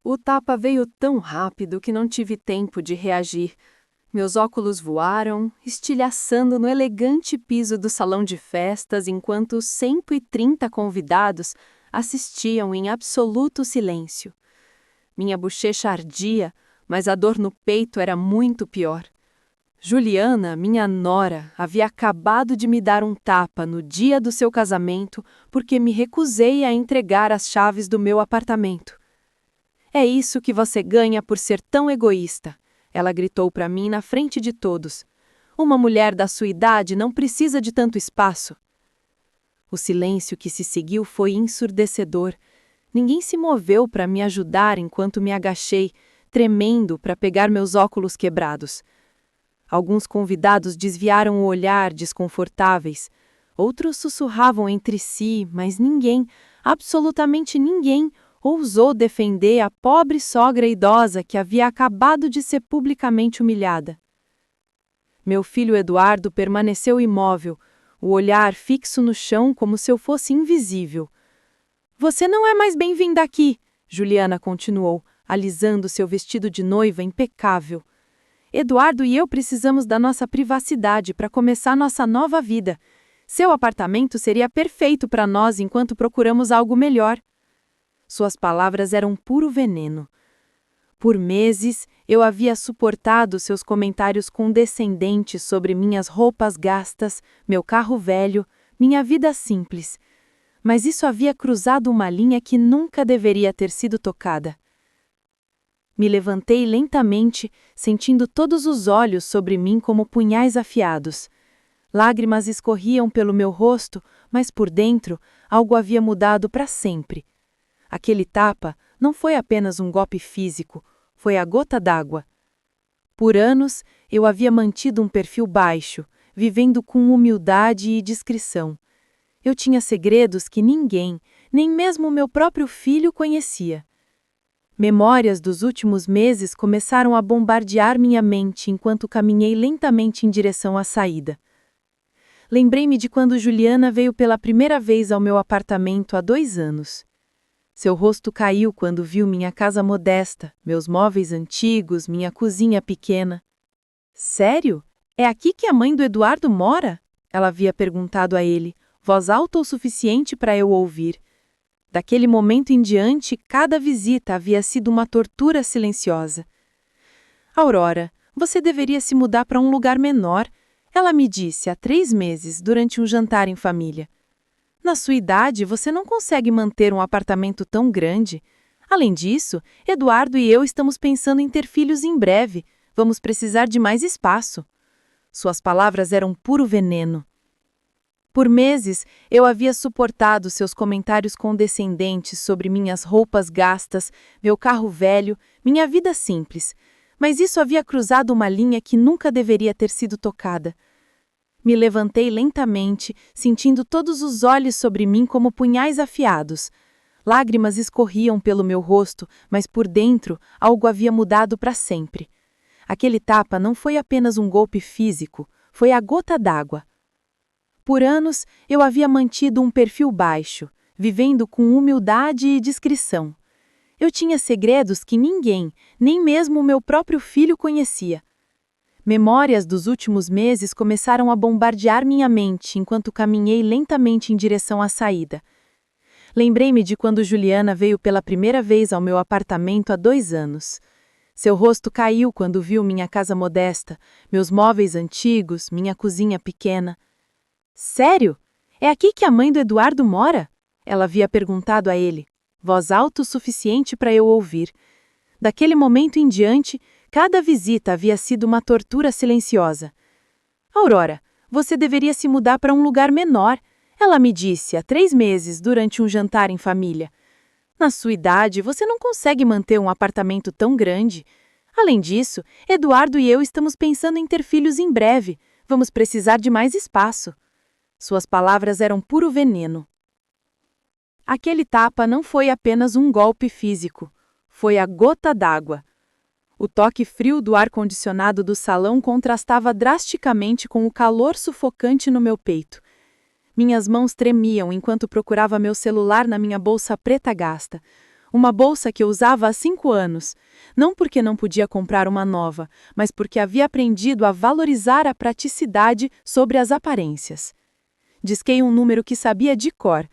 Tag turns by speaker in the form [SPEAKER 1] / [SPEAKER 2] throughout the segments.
[SPEAKER 1] O tapa veio tão rápido que não tive tempo de reagir. Meus óculos voaram, estilhaçando no elegante piso do salão de festas enquanto os 130 convidados assistiam em absoluto silêncio. Minha bochecha ardia, mas a dor no peito era muito pior. Juliana, minha nora, havia acabado de me dar um tapa no dia do seu casamento porque me recusei a entregar as chaves do meu apartamento. É isso que você ganha por ser tão egoísta, ela gritou para mim na frente de todos. Uma mulher da sua idade não precisa de tanto espaço. O silêncio que se seguiu foi ensurdecedor. Ninguém se moveu para me ajudar enquanto me agachei, tremendo para pegar meus óculos quebrados. Alguns convidados desviaram o olhar, desconfortáveis. Outros sussurravam entre si, mas ninguém, absolutamente ninguém, ousou defender a pobre sogra idosa que havia acabado de ser publicamente humilhada. Meu filho Eduardo permaneceu imóvel, o olhar fixo no chão como se eu fosse invisível. Você não é mais bem-vinda aqui, Juliana continuou, alisando seu vestido de noiva impecável. Eduardo e eu precisamos da nossa privacidade para começar nossa nova vida. Seu apartamento seria perfeito para nós enquanto procuramos algo melhor. Suas palavras eram puro veneno. Por meses, eu havia suportado seus comentários condescendentes sobre minhas roupas gastas, meu carro velho, minha vida simples. Mas isso havia cruzado uma linha que nunca deveria ter sido tocada. Me levantei lentamente, sentindo todos os olhos sobre mim como punhais afiados. Lágrimas escorriam pelo meu rosto, mas por dentro, algo havia mudado para sempre. Aquele tapa não foi apenas um golpe físico, foi a gota d'água. Por anos, eu havia mantido um perfil baixo, vivendo com humildade e discrição. Eu tinha segredos que ninguém, nem mesmo meu próprio filho, conhecia. Memórias dos últimos meses começaram a bombardear minha mente enquanto caminhei lentamente em direção à saída. Lembrei-me de quando Juliana veio pela primeira vez ao meu apartamento há 2 anos. Seu rosto caiu quando viu minha casa modesta, meus móveis antigos, minha cozinha pequena. Sério? É aqui que a mãe do Eduardo mora? Ela havia perguntado a ele, voz alta o suficiente para eu ouvir. Daquele momento em diante, cada visita havia sido uma tortura silenciosa. Aurora, você deveria se mudar para um lugar menor, ela me disse há 3 meses, durante um jantar em família. Na sua idade, você não consegue manter um apartamento tão grande. Além disso, Eduardo e eu estamos pensando em ter filhos em breve. Vamos precisar de mais espaço. Suas palavras eram puro veneno. Por meses, eu havia suportado seus comentários condescendentes sobre minhas roupas gastas, meu carro velho, minha vida simples. Mas isso havia cruzado uma linha que nunca deveria ter sido tocada. Me levantei lentamente, sentindo todos os olhos sobre mim como punhais afiados. Lágrimas escorriam pelo meu rosto, mas por dentro algo havia mudado para sempre. Aquele tapa não foi apenas um golpe físico, foi a gota d'água. Por anos, eu havia mantido um perfil baixo, vivendo com humildade e discrição. Eu tinha segredos que ninguém, nem mesmo o meu próprio filho, conhecia. Memórias dos últimos meses começaram a bombardear minha mente enquanto caminhei lentamente em direção à saída. Lembrei-me de quando Juliana veio pela primeira vez ao meu apartamento há 2 anos. Seu rosto caiu quando viu minha casa modesta, meus móveis antigos, minha cozinha pequena. Sério? É aqui que a mãe do Eduardo mora? Ela havia perguntado a ele, voz alta o suficiente para eu ouvir. Daquele momento em diante, cada visita havia sido uma tortura silenciosa. Aurora, você deveria se mudar para um lugar menor, ela me disse há 3 meses durante um jantar em família. Na sua idade, você não consegue manter um apartamento tão grande. Além disso, Eduardo e eu estamos pensando em ter filhos em breve. Vamos precisar de mais espaço. Suas palavras eram puro veneno. Aquele tapa não foi apenas um golpe físico. Foi a gota d'água. O toque frio do ar-condicionado do salão contrastava drasticamente com o calor sufocante no meu peito. Minhas mãos tremiam enquanto procurava meu celular na minha bolsa preta gasta.
[SPEAKER 2] Uma bolsa que eu usava há 5 anos. Não porque não podia comprar uma nova, mas porque havia aprendido a valorizar a praticidade sobre as aparências. Disquei um número que sabia de cor.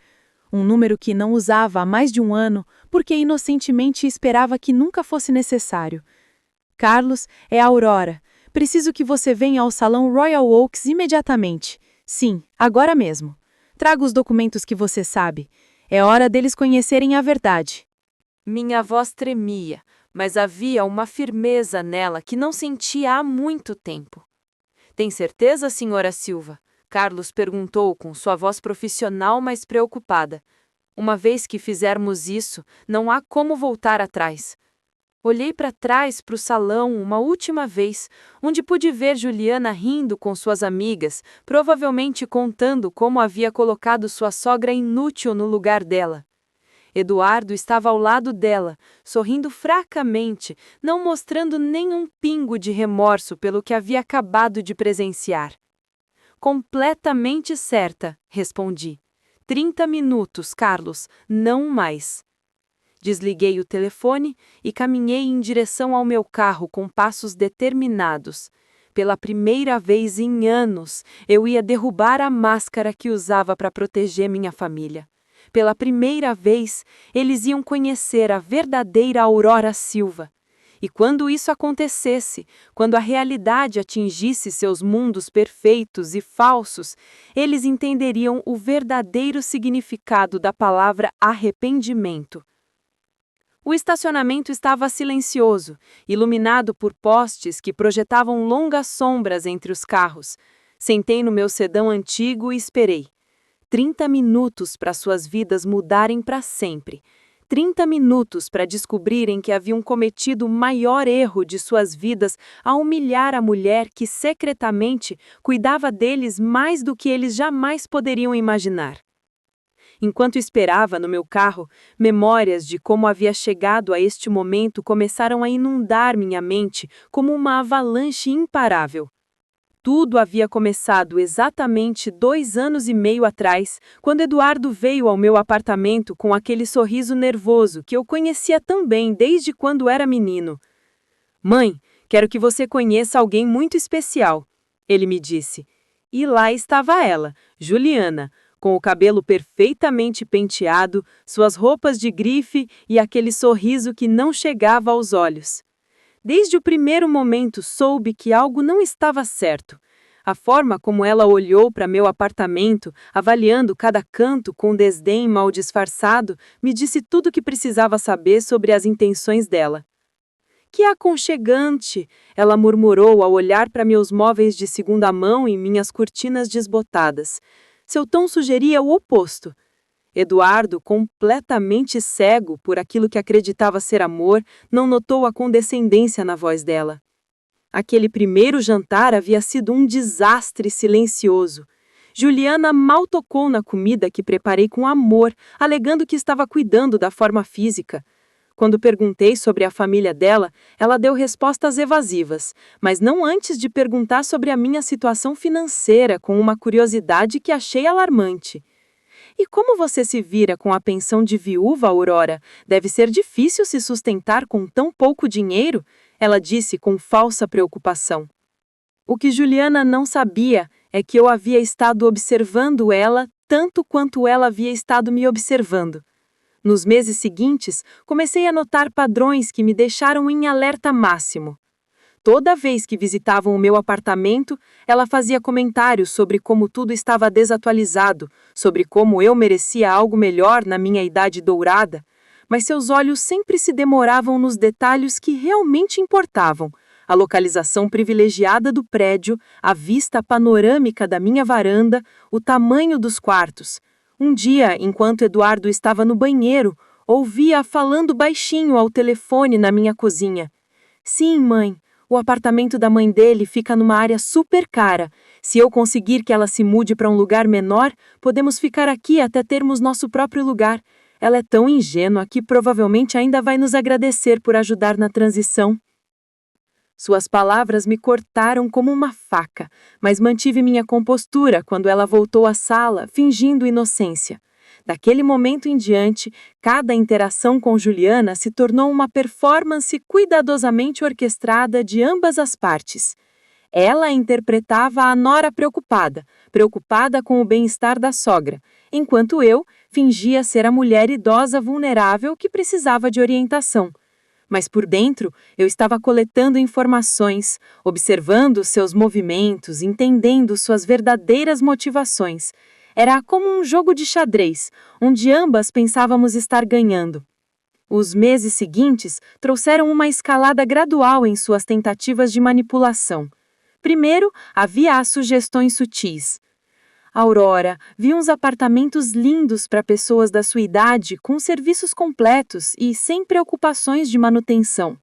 [SPEAKER 2] Um número que não usava há mais de um ano, porque inocentemente esperava que nunca fosse necessário. Carlos, é a Aurora. Preciso que você venha ao Salão Royal Oaks imediatamente. Sim, agora mesmo. Traga os documentos que você sabe. É hora deles conhecerem a verdade.
[SPEAKER 1] Minha voz tremia, mas havia uma firmeza nela que não sentia há muito tempo. Tem certeza, senhora Silva? Carlos perguntou com sua voz profissional, mas preocupada. Uma vez que fizermos isso, não há como voltar atrás. Olhei para trás para o salão uma última vez, onde pude ver Juliana rindo com suas amigas, provavelmente contando como havia colocado sua sogra inútil no lugar dela. Eduardo estava ao lado dela, sorrindo fracamente, não mostrando nenhum pingo de remorso pelo que havia acabado de presenciar. Completamente certa, respondi. 30 minutos, Carlos, não mais. Desliguei o telefone e caminhei em direção ao meu carro com passos determinados. Pela primeira vez em anos, eu ia derrubar a máscara que usava para proteger minha família. Pela primeira vez, eles iam conhecer a verdadeira Aurora Silva. E quando isso acontecesse, quando a realidade atingisse seus mundos perfeitos e falsos, eles entenderiam o verdadeiro significado da palavra arrependimento. O estacionamento estava silencioso, iluminado por postes que projetavam longas sombras entre os carros. Sentei no meu sedã antigo e esperei. 30 minutos para suas vidas mudarem para sempre. 30 minutos para descobrirem que haviam cometido o maior erro de suas vidas ao humilhar a mulher que secretamente cuidava deles mais do que eles jamais poderiam imaginar. Enquanto esperava no meu carro, memórias de como havia chegado a este momento começaram a inundar minha mente como uma avalanche imparável. Tudo havia começado exatamente 2 anos e meio atrás, quando Eduardo veio ao meu apartamento com aquele sorriso nervoso que eu conhecia tão bem desde quando era menino. "Mãe, quero que você conheça alguém muito especial", ele me disse. E lá estava ela, Juliana, com o cabelo perfeitamente penteado, suas roupas de grife e aquele sorriso que não chegava aos olhos. Desde o primeiro momento soube que algo não estava certo. A forma como ela olhou para meu apartamento, avaliando cada canto com desdém mal disfarçado, me disse tudo o que precisava saber sobre as intenções dela. "Que aconchegante!" ela murmurou ao olhar para meus móveis de segunda mão e minhas cortinas desbotadas. Seu tom sugeria o oposto. Eduardo, completamente cego por aquilo que acreditava ser amor, não notou a condescendência na voz dela. Aquele primeiro jantar havia sido um desastre silencioso. Juliana mal tocou na comida que preparei com amor, alegando que estava cuidando da forma física. Quando perguntei sobre a família dela, ela deu respostas evasivas, mas não antes de perguntar sobre a minha situação financeira, com uma curiosidade que achei alarmante. "E como você se vira com a pensão de viúva, Aurora? Deve ser difícil se sustentar com tão pouco dinheiro?" ela disse com falsa preocupação. O que Juliana não sabia é que eu havia estado observando ela tanto quanto ela havia estado me observando. Nos meses seguintes, comecei a notar padrões que me deixaram em alerta máximo. Toda vez que visitavam o meu apartamento, ela fazia comentários sobre como tudo estava desatualizado, sobre como eu merecia algo melhor na minha idade dourada, mas seus olhos sempre se demoravam nos detalhes que realmente importavam: a localização privilegiada do prédio, a vista panorâmica da minha varanda, o tamanho dos quartos. Um dia, enquanto Eduardo estava no banheiro, ouvi-a falando baixinho ao telefone na minha cozinha. "Sim, mãe. O apartamento da mãe dele fica numa área super cara. Se eu conseguir que ela se mude para um lugar menor, podemos ficar aqui até termos nosso próprio lugar. Ela é tão ingênua que provavelmente ainda vai nos agradecer por ajudar na transição." Suas palavras me cortaram como uma faca, mas mantive minha compostura quando ela voltou à sala, fingindo inocência.
[SPEAKER 2] Daquele momento em diante, cada interação com Juliana se tornou uma performance cuidadosamente orquestrada de ambas as partes. Ela interpretava a nora preocupada com o bem-estar da sogra, enquanto eu fingia ser a mulher idosa vulnerável que precisava de orientação. Mas por dentro, eu estava coletando informações, observando seus movimentos, entendendo suas verdadeiras motivações. Era como um jogo de xadrez, onde ambas pensávamos estar ganhando. Os meses seguintes trouxeram uma escalada gradual em suas tentativas de manipulação. Primeiro, havia as sugestões sutis. Aurora, vi uns apartamentos lindos para pessoas da sua idade, com serviços completos e sem preocupações de manutenção.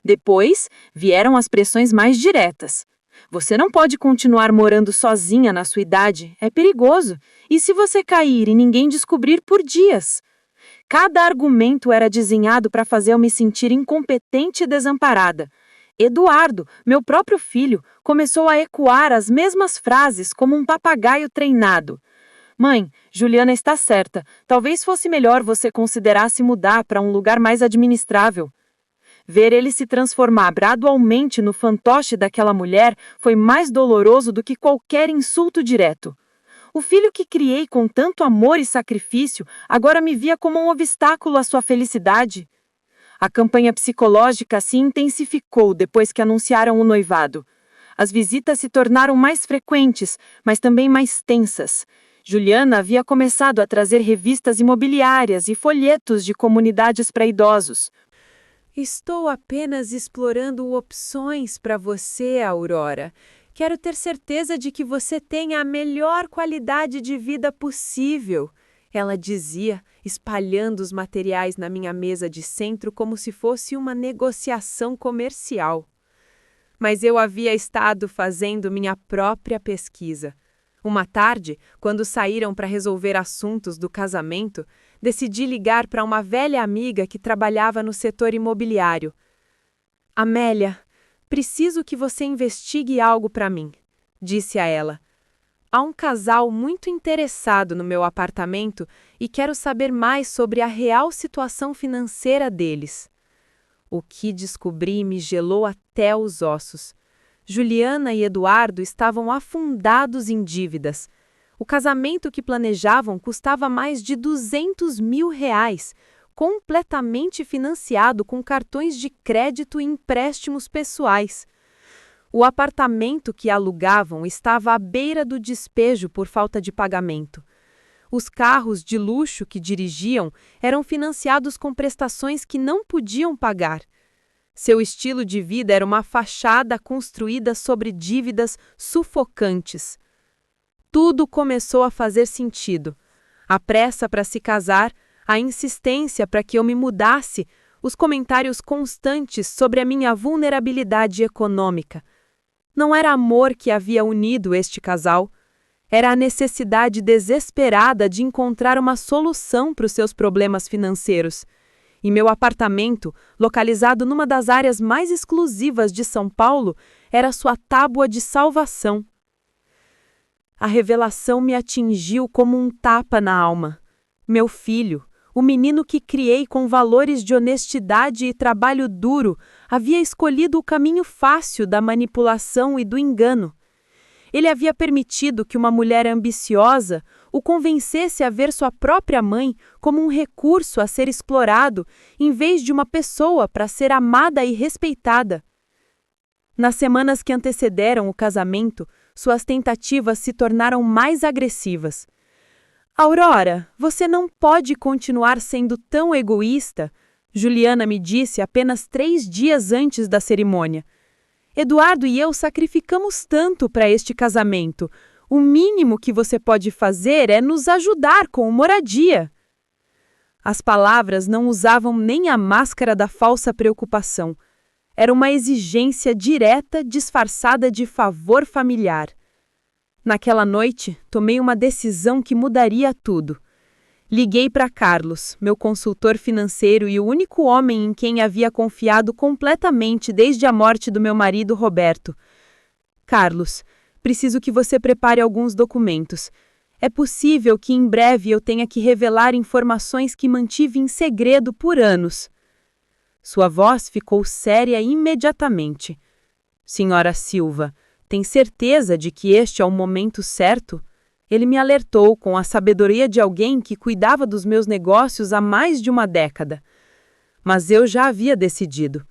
[SPEAKER 2] Depois, vieram as pressões mais diretas. Você não pode continuar morando sozinha na sua idade, é perigoso. E se você cair e ninguém descobrir por dias? Cada argumento era desenhado para fazer eu me sentir incompetente e desamparada. Eduardo, meu próprio filho, começou a ecoar as mesmas frases como um papagaio treinado. Mãe, Juliana está certa. Talvez fosse melhor você considerar se mudar para um lugar mais administrável. Ver ele se transformar gradualmente no fantoche daquela mulher foi mais doloroso do que qualquer insulto direto. O filho que criei com tanto amor e sacrifício agora me via como um obstáculo à sua felicidade. A campanha psicológica se intensificou depois que anunciaram o noivado. As visitas se tornaram mais frequentes, mas também mais tensas. Juliana havia começado a trazer revistas imobiliárias e folhetos de comunidades para idosos.
[SPEAKER 1] Estou apenas explorando opções para você, Aurora. Quero ter certeza de que você tenha a melhor qualidade de vida possível, ela dizia, espalhando os materiais na minha mesa de centro como se fosse uma negociação comercial. Mas eu havia estado fazendo minha própria pesquisa. Uma tarde, quando saíram para resolver assuntos do casamento, decidi ligar para uma velha amiga que trabalhava no setor imobiliário. Amélia, preciso que você investigue algo para mim, disse a ela. Há um casal muito interessado no meu apartamento e quero saber mais sobre a real situação financeira deles. O que descobri me gelou até os ossos. Juliana e Eduardo estavam afundados em dívidas. O casamento que planejavam custava mais de R$ 200 mil, completamente financiado com cartões de crédito e empréstimos pessoais. O apartamento que alugavam estava à beira do despejo por falta de pagamento. Os carros de luxo que dirigiam eram financiados com prestações que não podiam pagar. Seu estilo de vida era uma fachada construída sobre dívidas sufocantes. Tudo começou a fazer sentido. A pressa para se casar, a insistência para que eu me mudasse, os comentários constantes sobre a minha vulnerabilidade econômica. Não era amor que havia unido este casal. Era a necessidade desesperada de encontrar uma solução para os seus problemas financeiros. E meu apartamento, localizado numa das áreas mais exclusivas de São Paulo, era sua tábua de salvação. A revelação me atingiu como um tapa na alma. Meu filho, o menino que criei com valores de honestidade e trabalho duro, havia escolhido o caminho fácil da manipulação e do engano. Ele havia permitido que uma mulher ambiciosa o convencesse a ver sua própria mãe como um recurso a ser explorado, em vez de uma pessoa para ser amada e respeitada. Nas semanas que antecederam o casamento, suas tentativas se tornaram mais agressivas. Aurora, você não pode continuar sendo tão egoísta, Juliana me disse apenas 3 dias antes da cerimônia. Eduardo e eu sacrificamos tanto para este casamento. O mínimo que você pode fazer é nos ajudar com moradia. As palavras não usavam nem a máscara da falsa preocupação. Era uma exigência direta disfarçada de favor familiar. Naquela noite, tomei uma decisão que mudaria tudo. Liguei para Carlos, meu consultor financeiro e o único homem em quem havia confiado completamente desde a morte do meu marido Roberto. Carlos, preciso que você prepare alguns documentos.
[SPEAKER 2] É possível que em breve eu tenha que revelar informações que mantive em segredo por anos. Sua voz ficou séria imediatamente. Senhora Silva, tem certeza de que este é o momento certo? Ele me alertou com a sabedoria de alguém que cuidava dos meus negócios há mais de uma década. Mas eu já havia decidido.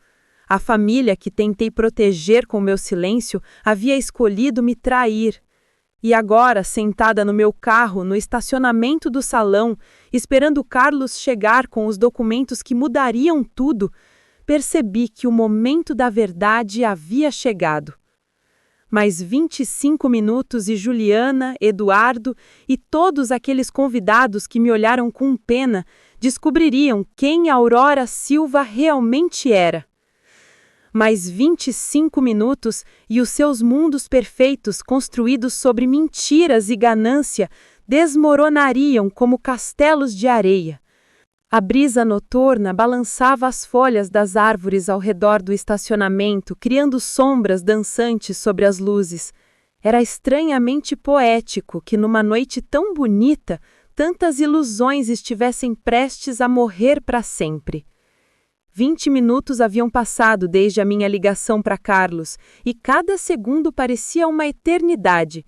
[SPEAKER 2] A família que tentei proteger com meu silêncio havia escolhido me trair. E agora, sentada no meu carro, no estacionamento do salão, esperando Carlos chegar com os documentos que mudariam tudo, percebi que o momento da verdade havia chegado. Mais 25 minutos e Juliana, Eduardo e todos aqueles convidados que me olharam com pena descobririam quem Aurora Silva realmente era. Mais 25 minutos e os seus mundos perfeitos construídos sobre mentiras e ganância desmoronariam como castelos de areia. A brisa noturna balançava as folhas das árvores ao redor do estacionamento, criando sombras dançantes sobre as luzes. Era estranhamente poético que numa noite tão bonita, tantas ilusões estivessem prestes a morrer para sempre. 20 minutos haviam passado desde a minha ligação para Carlos, e cada segundo parecia uma eternidade.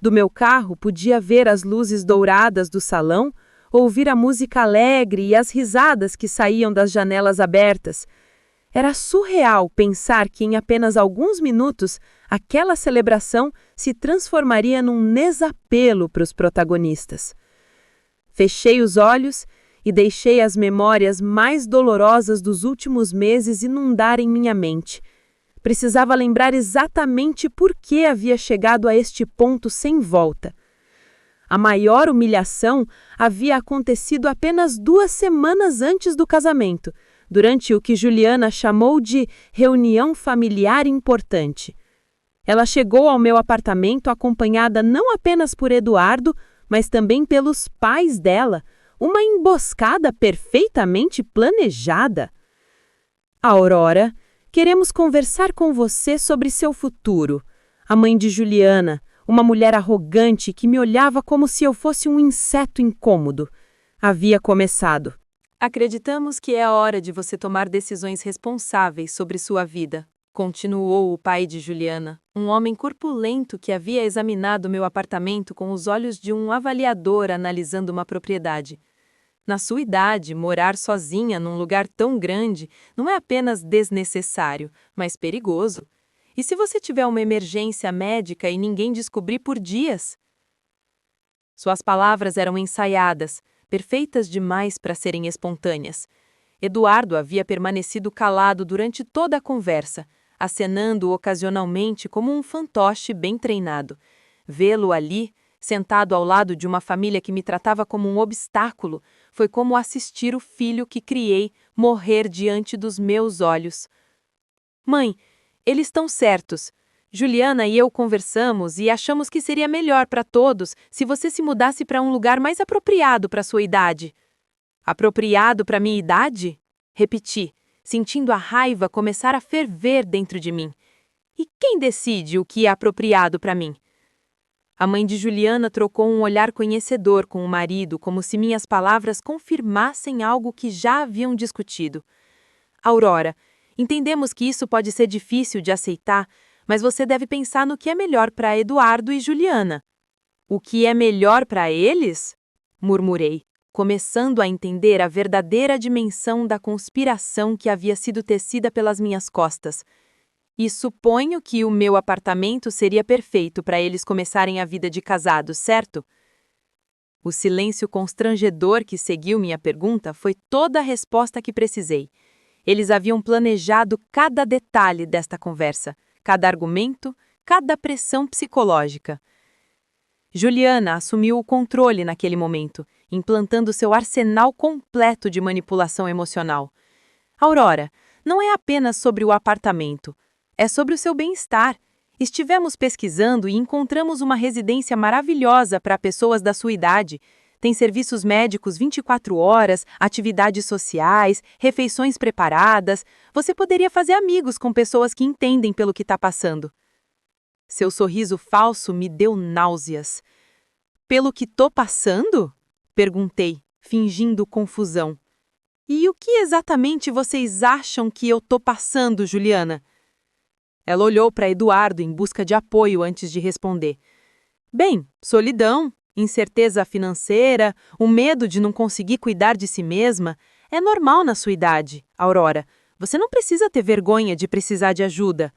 [SPEAKER 2] Do meu carro podia ver as luzes douradas do salão, ouvir a música alegre e as risadas que saíam das janelas abertas. Era surreal pensar que em apenas alguns minutos aquela celebração se transformaria num desapelo para os protagonistas. Fechei os olhos e deixei as memórias mais dolorosas dos últimos meses inundarem minha mente. Precisava lembrar exatamente por que havia chegado a este ponto sem volta. A maior humilhação havia acontecido apenas 2 semanas antes do casamento, durante o que Juliana chamou de reunião familiar importante. Ela chegou ao meu apartamento acompanhada não apenas por Eduardo, mas também pelos pais dela, uma emboscada perfeitamente planejada. Aurora, queremos conversar com você sobre seu futuro. A mãe de Juliana, uma mulher arrogante que me olhava como se eu fosse um inseto incômodo, havia começado.
[SPEAKER 1] Acreditamos que é a hora de você tomar decisões responsáveis sobre sua vida, continuou o pai de Juliana, um homem corpulento que havia examinado meu apartamento com os olhos de um avaliador analisando uma propriedade. Na sua idade, morar sozinha num lugar tão grande não é apenas desnecessário, mas perigoso. E se você tiver uma emergência médica e ninguém descobrir por dias? Suas palavras eram ensaiadas, perfeitas demais para serem espontâneas. Eduardo havia permanecido calado durante toda a conversa, acenando ocasionalmente como um fantoche bem treinado. Vê-lo ali, sentado ao lado de uma família que me tratava como um obstáculo, foi como assistir o filho que criei morrer diante dos meus olhos. Mãe, eles estão certos. Juliana e eu conversamos e achamos que seria melhor para todos se você se mudasse para um lugar mais apropriado para sua idade. Apropriado para minha idade? Repeti, sentindo a raiva começar a ferver dentro de mim. E quem decide o que é apropriado para mim? A mãe de Juliana trocou um olhar conhecedor com o marido, como se minhas palavras confirmassem algo que já haviam discutido. Aurora, entendemos que isso pode ser difícil de aceitar, mas você deve pensar no que é melhor para Eduardo e Juliana. O que é melhor para eles? Murmurei, começando a entender a verdadeira dimensão da conspiração que havia sido tecida pelas minhas costas. E suponho que o meu apartamento seria perfeito para eles começarem a vida de casados, certo? O silêncio constrangedor que seguiu minha pergunta foi toda a resposta que precisei. Eles haviam planejado cada detalhe desta conversa, cada argumento, cada pressão psicológica. Juliana assumiu o controle naquele momento, implantando seu arsenal completo de manipulação emocional. Aurora, não é apenas sobre o apartamento. É sobre o seu bem-estar. Estivemos pesquisando e encontramos uma residência maravilhosa para pessoas da sua idade. Tem serviços médicos 24 horas, atividades sociais, refeições preparadas. Você poderia fazer amigos com pessoas que entendem pelo que está passando. Seu sorriso falso me deu náuseas.
[SPEAKER 2] pelo que tô passando? Perguntei, fingindo confusão. E o que exatamente vocês acham que eu tô passando, Juliana? Ela olhou para Eduardo em busca de apoio antes de responder. Bem, solidão, incerteza financeira, o medo de não conseguir cuidar de si mesma, é normal na sua idade, Aurora. Você não precisa ter vergonha de precisar de ajuda.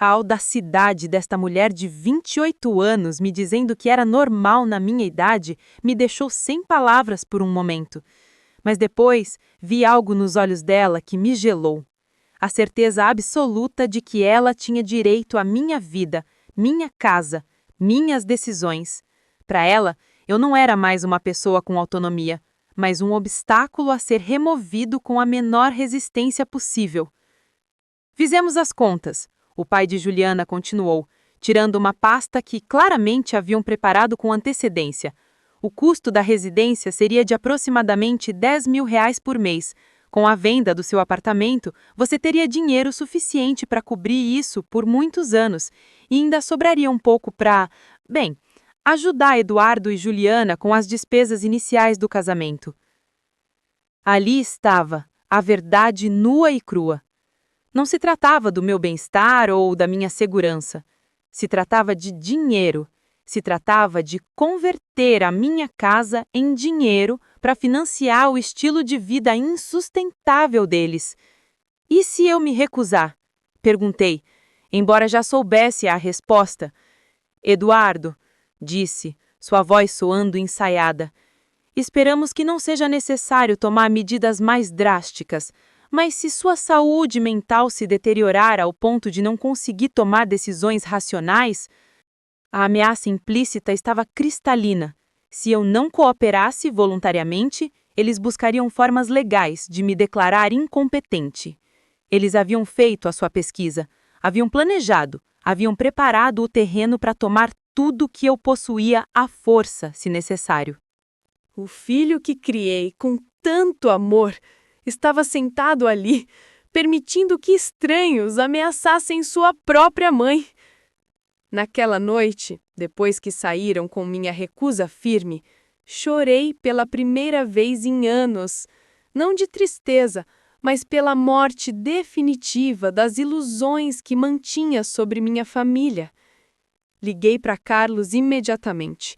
[SPEAKER 2] A audacidade desta mulher de 28 anos me dizendo que era normal na minha idade me deixou sem palavras por um momento. Mas depois vi algo nos olhos dela que me gelou. A certeza absoluta de que ela tinha direito à minha vida, minha casa, minhas decisões. Para ela, eu não era mais uma pessoa com autonomia, mas um obstáculo a ser removido com a menor resistência possível. Fizemos as contas. O pai de Juliana continuou, tirando uma pasta que claramente haviam preparado com antecedência. O custo da residência seria de aproximadamente R$ 10.000 por mês. Com a venda do seu apartamento, você teria dinheiro suficiente para cobrir isso por muitos anos e ainda sobraria um pouco para, ajudar Eduardo e Juliana com as despesas iniciais do casamento. Ali estava, a verdade nua e crua. Não se tratava do meu bem-estar ou da minha segurança. Se tratava de dinheiro. Se tratava de converter a minha casa em dinheiro para financiar o estilo de vida insustentável deles. E se eu me recusar? Perguntei, embora já soubesse a resposta. Eduardo, disse, sua voz soando ensaiada, esperamos que não seja necessário tomar medidas mais drásticas, mas se sua saúde mental se deteriorar ao ponto de não conseguir tomar decisões racionais, a ameaça implícita estava cristalina. Se eu não cooperasse voluntariamente, eles buscariam formas legais de me declarar incompetente. Eles haviam feito a sua pesquisa, haviam planejado, haviam preparado o terreno para tomar tudo que eu possuía à força, se necessário.
[SPEAKER 1] O filho que criei com tanto amor estava sentado ali, permitindo que estranhos ameaçassem sua própria mãe. Naquela noite, depois que saíram com minha recusa firme, chorei pela primeira vez em anos, não de tristeza, mas pela morte definitiva das ilusões que mantinha sobre minha família. Liguei para Carlos imediatamente.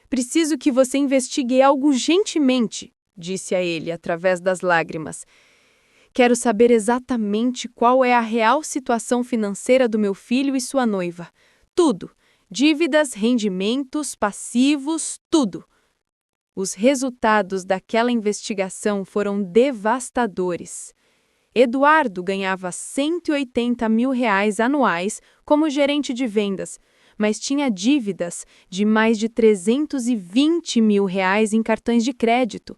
[SPEAKER 1] Preciso que você investigue algo urgentemente, disse a ele através das lágrimas. Quero saber exatamente qual é a real situação financeira do meu filho e sua noiva. Tudo. Dívidas, rendimentos, passivos, tudo. Os resultados daquela investigação foram devastadores. Eduardo ganhava R$ 180 mil anuais como gerente de vendas, mas tinha dívidas de mais de R$ 320 mil em cartões de crédito.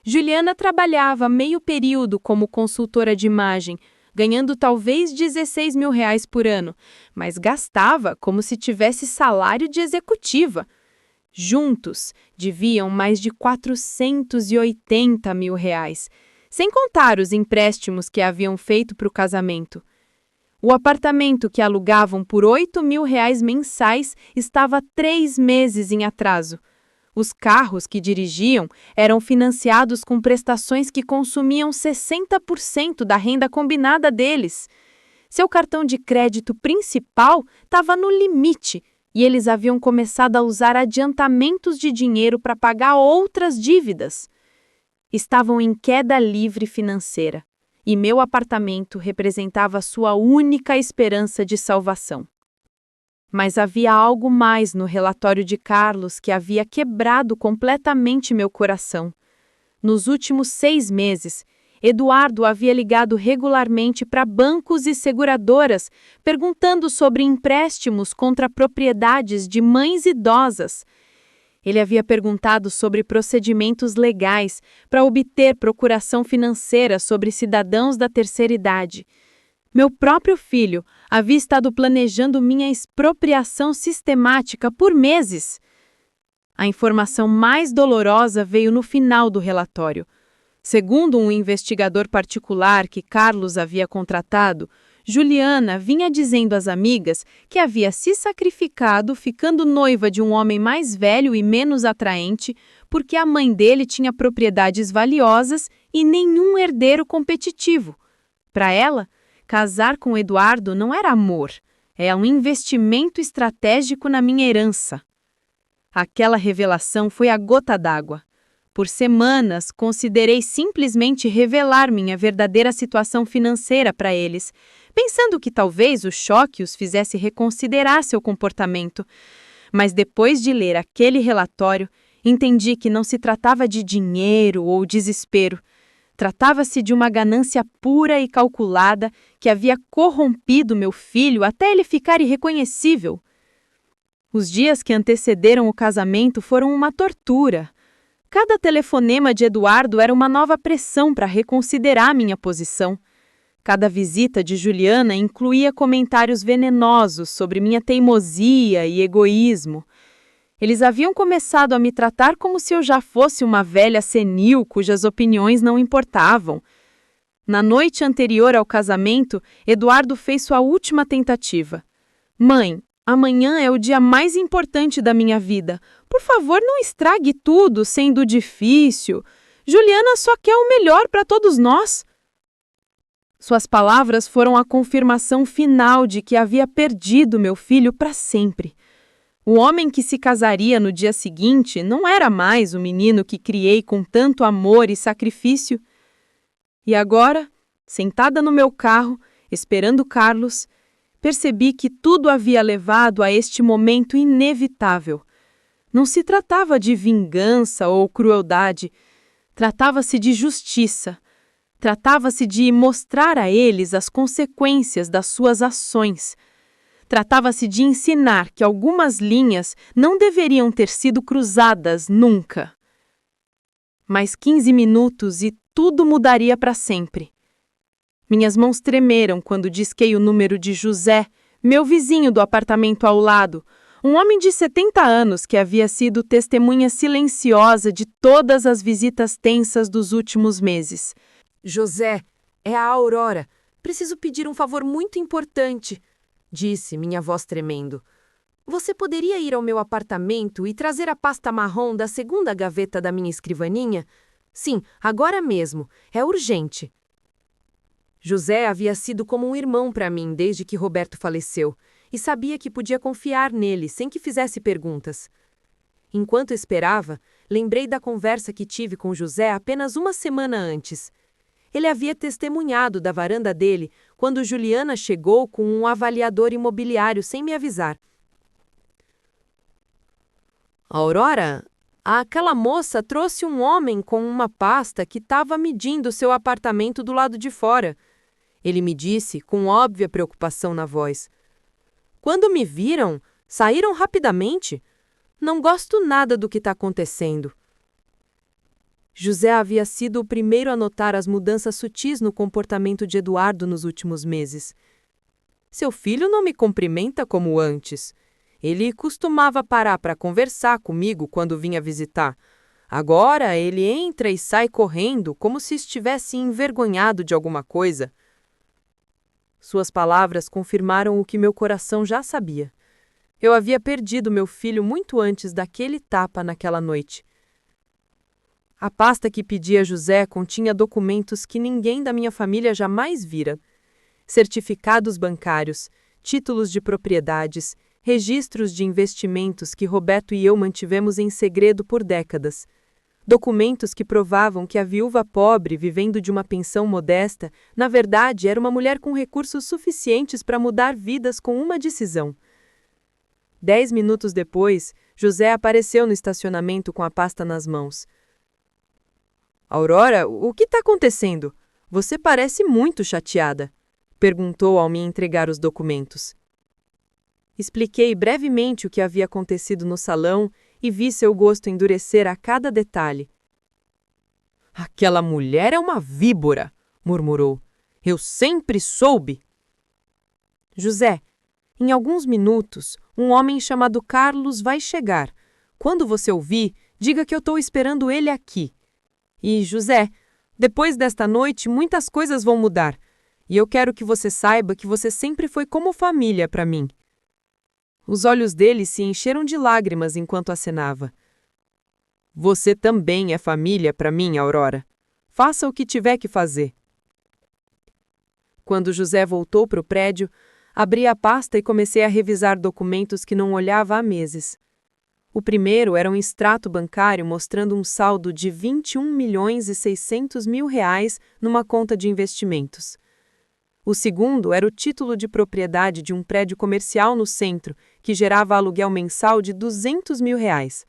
[SPEAKER 1] Juliana trabalhava meio período como consultora de imagem, ganhando talvez R$ 16 mil por ano, mas gastava como se tivesse salário de executiva. Juntos, deviam mais de R$ 480 mil, sem contar os empréstimos que haviam feito para o casamento. O apartamento que alugavam por R$ 8 mil mensais estava 3 meses em atraso. Os carros que dirigiam eram financiados com prestações que consumiam 60% da renda combinada deles. Seu cartão de crédito principal estava no limite e eles haviam começado a usar adiantamentos de dinheiro para pagar outras dívidas. Estavam em queda livre financeira e meu apartamento representava sua única esperança de salvação. Mas havia algo mais no relatório de Carlos que havia quebrado completamente meu coração. Nos últimos 6 meses, Eduardo havia ligado regularmente para bancos e seguradoras, perguntando sobre empréstimos contra propriedades de mães idosas. Ele havia perguntado sobre procedimentos legais para obter procuração financeira sobre cidadãos da terceira idade. Meu próprio filho havia estado planejando minha expropriação sistemática por meses. A informação mais dolorosa veio no final do relatório. Segundo um investigador particular que Carlos havia contratado,
[SPEAKER 2] Juliana vinha dizendo às amigas que havia se sacrificado ficando noiva de um homem mais velho e menos atraente porque a mãe dele tinha propriedades valiosas e nenhum herdeiro competitivo. Para ela, casar com Eduardo não era amor, era um investimento estratégico na minha herança. Aquela revelação foi a gota d'água. Por semanas, considerei simplesmente revelar minha verdadeira situação financeira para eles, pensando que talvez o choque os fizesse reconsiderar seu comportamento. Mas depois de ler aquele relatório, entendi que não se tratava de dinheiro ou desespero. Tratava-se de uma ganância pura e calculada que havia corrompido meu filho até ele ficar irreconhecível. Os dias que antecederam o casamento foram uma tortura. Cada telefonema de Eduardo era uma nova pressão para reconsiderar minha posição. Cada visita de Juliana incluía comentários venenosos sobre minha teimosia e egoísmo. Eles haviam começado a me tratar como se eu já fosse uma velha senil cujas opiniões não importavam. Na noite anterior ao casamento, Eduardo fez sua última tentativa. Mãe, amanhã é o dia mais importante da minha vida. Por favor, não estrague tudo, sendo difícil. Juliana só quer o melhor para todos nós. Suas palavras foram a confirmação final de que havia perdido meu filho para sempre. O homem que se casaria no dia seguinte não era mais o menino que criei com tanto amor e sacrifício. E agora, sentada no meu carro, esperando Carlos, percebi que tudo havia levado a este momento inevitável. Não se tratava de vingança ou crueldade, tratava-se de justiça. Tratava-se de mostrar a eles as consequências das suas ações. Tratava-se de ensinar que algumas linhas não deveriam ter sido cruzadas nunca. Mais 15 minutos e tudo mudaria para sempre. Minhas mãos tremeram quando disquei o número de José, meu vizinho do apartamento ao lado, um homem de 70 anos que havia sido testemunha silenciosa de todas as visitas tensas dos últimos meses.
[SPEAKER 3] José, é a Aurora. Preciso pedir um favor muito importante, disse, minha voz tremendo. Você poderia ir ao meu apartamento e trazer a pasta marrom da segunda gaveta da minha escrivaninha? Sim, agora mesmo. É urgente. José havia sido como um irmão para mim desde que Roberto faleceu, e sabia que podia confiar nele sem que fizesse perguntas. Enquanto esperava, lembrei da conversa que tive com José apenas uma semana antes. Ele havia testemunhado da varanda dele quando Juliana chegou com um avaliador imobiliário sem me avisar. Aurora, aquela moça trouxe um homem com uma pasta que estava medindo seu apartamento do lado de fora. Ele me disse, com óbvia preocupação na voz. Quando me viram, saíram rapidamente. Não gosto nada do que está acontecendo. José havia sido o primeiro a notar as mudanças sutis no comportamento de Eduardo nos últimos meses. Seu filho não me cumprimenta como antes. Ele costumava parar para conversar comigo quando vinha visitar. Agora ele entra e sai correndo como se estivesse envergonhado de alguma coisa. Suas palavras confirmaram o que meu coração já sabia. Eu havia perdido meu filho muito antes daquele tapa naquela noite. A pasta que pedi a José continha documentos que ninguém da minha família jamais vira. Certificados bancários, títulos de propriedades, registros de investimentos que Roberto e eu mantivemos em segredo por décadas. Documentos que provavam que a viúva pobre, vivendo de uma pensão modesta, na verdade era uma mulher com recursos suficientes para mudar vidas com uma decisão. 10 minutos depois, José apareceu no estacionamento com a pasta nas mãos. Aurora, o que está acontecendo? Você parece muito chateada, perguntou ao me entregar os documentos. Expliquei brevemente o que havia acontecido no salão e vi seu gosto endurecer a cada detalhe. Aquela mulher é uma víbora, murmurou. Eu sempre soube. José, em alguns minutos, um homem chamado Carlos vai chegar. Quando você ouvir, diga que eu estou esperando ele aqui. E, José, depois desta noite, muitas coisas vão mudar. E eu quero que você saiba que você sempre foi como família para mim. Os olhos dele se encheram de lágrimas enquanto acenava. Você também é família para mim, Aurora. Faça o que tiver que fazer. Quando José voltou para o prédio, abri a pasta e comecei a revisar documentos que não olhava há meses. O primeiro era um extrato bancário mostrando um saldo de R$ 21.600.000 numa conta de investimentos. O segundo era o título de propriedade de um prédio comercial no centro, que gerava aluguel mensal de R$ 200.000.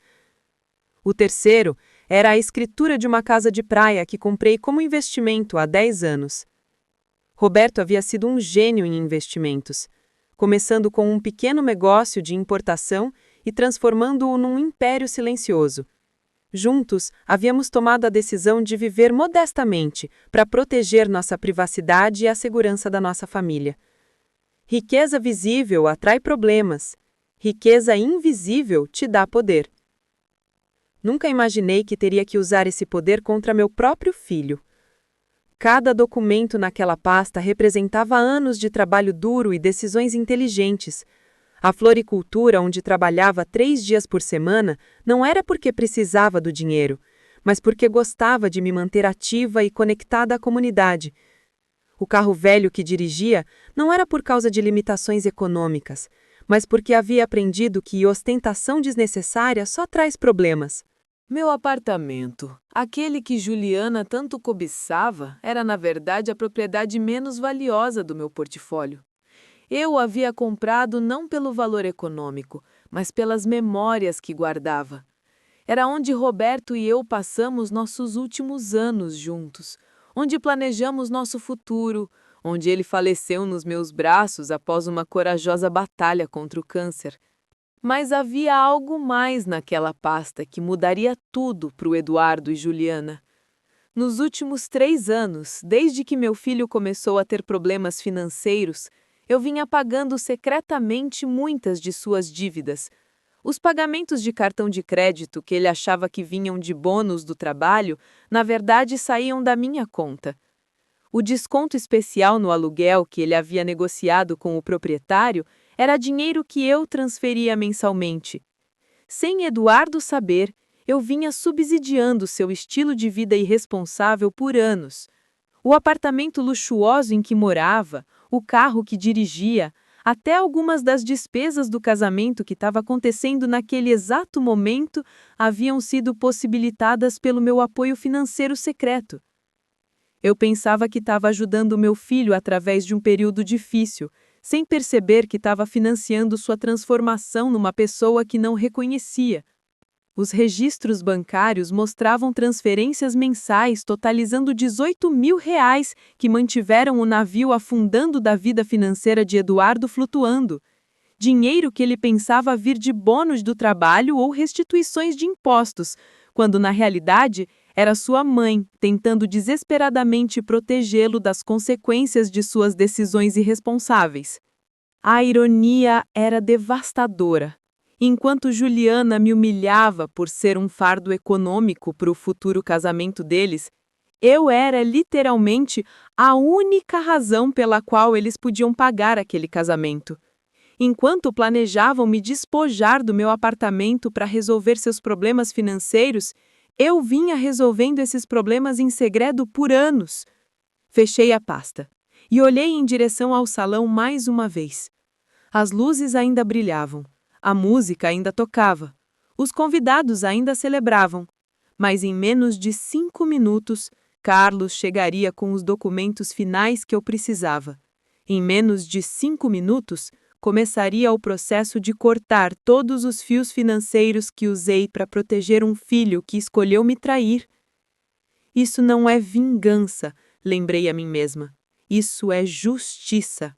[SPEAKER 3] O terceiro era a escritura de uma casa de praia que comprei como investimento há 10 anos. Roberto havia sido um gênio em investimentos, começando com um pequeno negócio de importação e transformando-o num império silencioso. Juntos, havíamos tomado a decisão de viver modestamente para proteger nossa privacidade e a segurança da nossa família. Riqueza visível atrai problemas. Riqueza invisível te dá poder. Nunca imaginei que teria que usar esse poder contra meu próprio filho. Cada documento naquela pasta representava anos de trabalho duro e decisões inteligentes. A floricultura, onde trabalhava 3 dias por semana, não era porque precisava do dinheiro, mas porque gostava de me manter ativa e conectada à comunidade. O carro velho que dirigia não era por causa de limitações econômicas, mas porque havia aprendido que ostentação desnecessária só traz problemas.
[SPEAKER 2] Meu apartamento, aquele que Juliana tanto cobiçava, era na verdade a propriedade menos valiosa do meu portfólio. Eu o havia comprado não pelo valor econômico, mas pelas memórias que guardava. Era onde Roberto e eu passamos nossos últimos anos juntos, onde planejamos nosso futuro, onde ele faleceu nos meus braços após uma corajosa batalha contra o câncer. Mas havia algo mais naquela pasta que mudaria tudo para o Eduardo e Juliana. Nos últimos 3 anos, desde que meu filho começou a ter problemas financeiros, eu vinha pagando secretamente muitas de suas dívidas. Os pagamentos de cartão de crédito que ele achava que vinham de bônus do trabalho, na verdade saíam da minha conta. O desconto especial no aluguel que ele havia negociado com o proprietário era dinheiro que eu transferia mensalmente. Sem Eduardo saber, eu vinha subsidiando seu estilo de vida irresponsável por anos. O apartamento luxuoso em que morava, o carro que dirigia, até algumas das despesas do casamento que estava acontecendo naquele exato momento haviam sido possibilitadas pelo meu apoio financeiro secreto. Eu pensava que estava ajudando meu filho através de um período difícil, sem perceber que estava financiando sua transformação numa pessoa que não reconhecia. Os registros bancários mostravam transferências mensais totalizando R$ 18.000 que mantiveram o navio afundando da vida financeira de Eduardo flutuando. Dinheiro que ele pensava vir de bônus do trabalho ou restituições de impostos, quando na realidade era sua mãe tentando desesperadamente protegê-lo das consequências de suas decisões irresponsáveis. A ironia era devastadora. Enquanto Juliana me humilhava por ser um fardo econômico para o futuro casamento deles, eu era literalmente a única razão pela qual eles podiam pagar aquele casamento. Enquanto planejavam me despojar do meu apartamento para resolver seus problemas financeiros, eu vinha resolvendo esses problemas em segredo por anos. Fechei a pasta e olhei em direção ao salão mais uma vez. As luzes ainda brilhavam. A música ainda tocava, os convidados ainda celebravam, mas em menos de 5 minutos, Carlos chegaria com os documentos finais que eu precisava. Em menos de 5 minutos, começaria o processo de cortar todos os fios financeiros que usei para proteger um filho que escolheu me trair. Isso não é vingança, lembrei a mim mesma. Isso é justiça.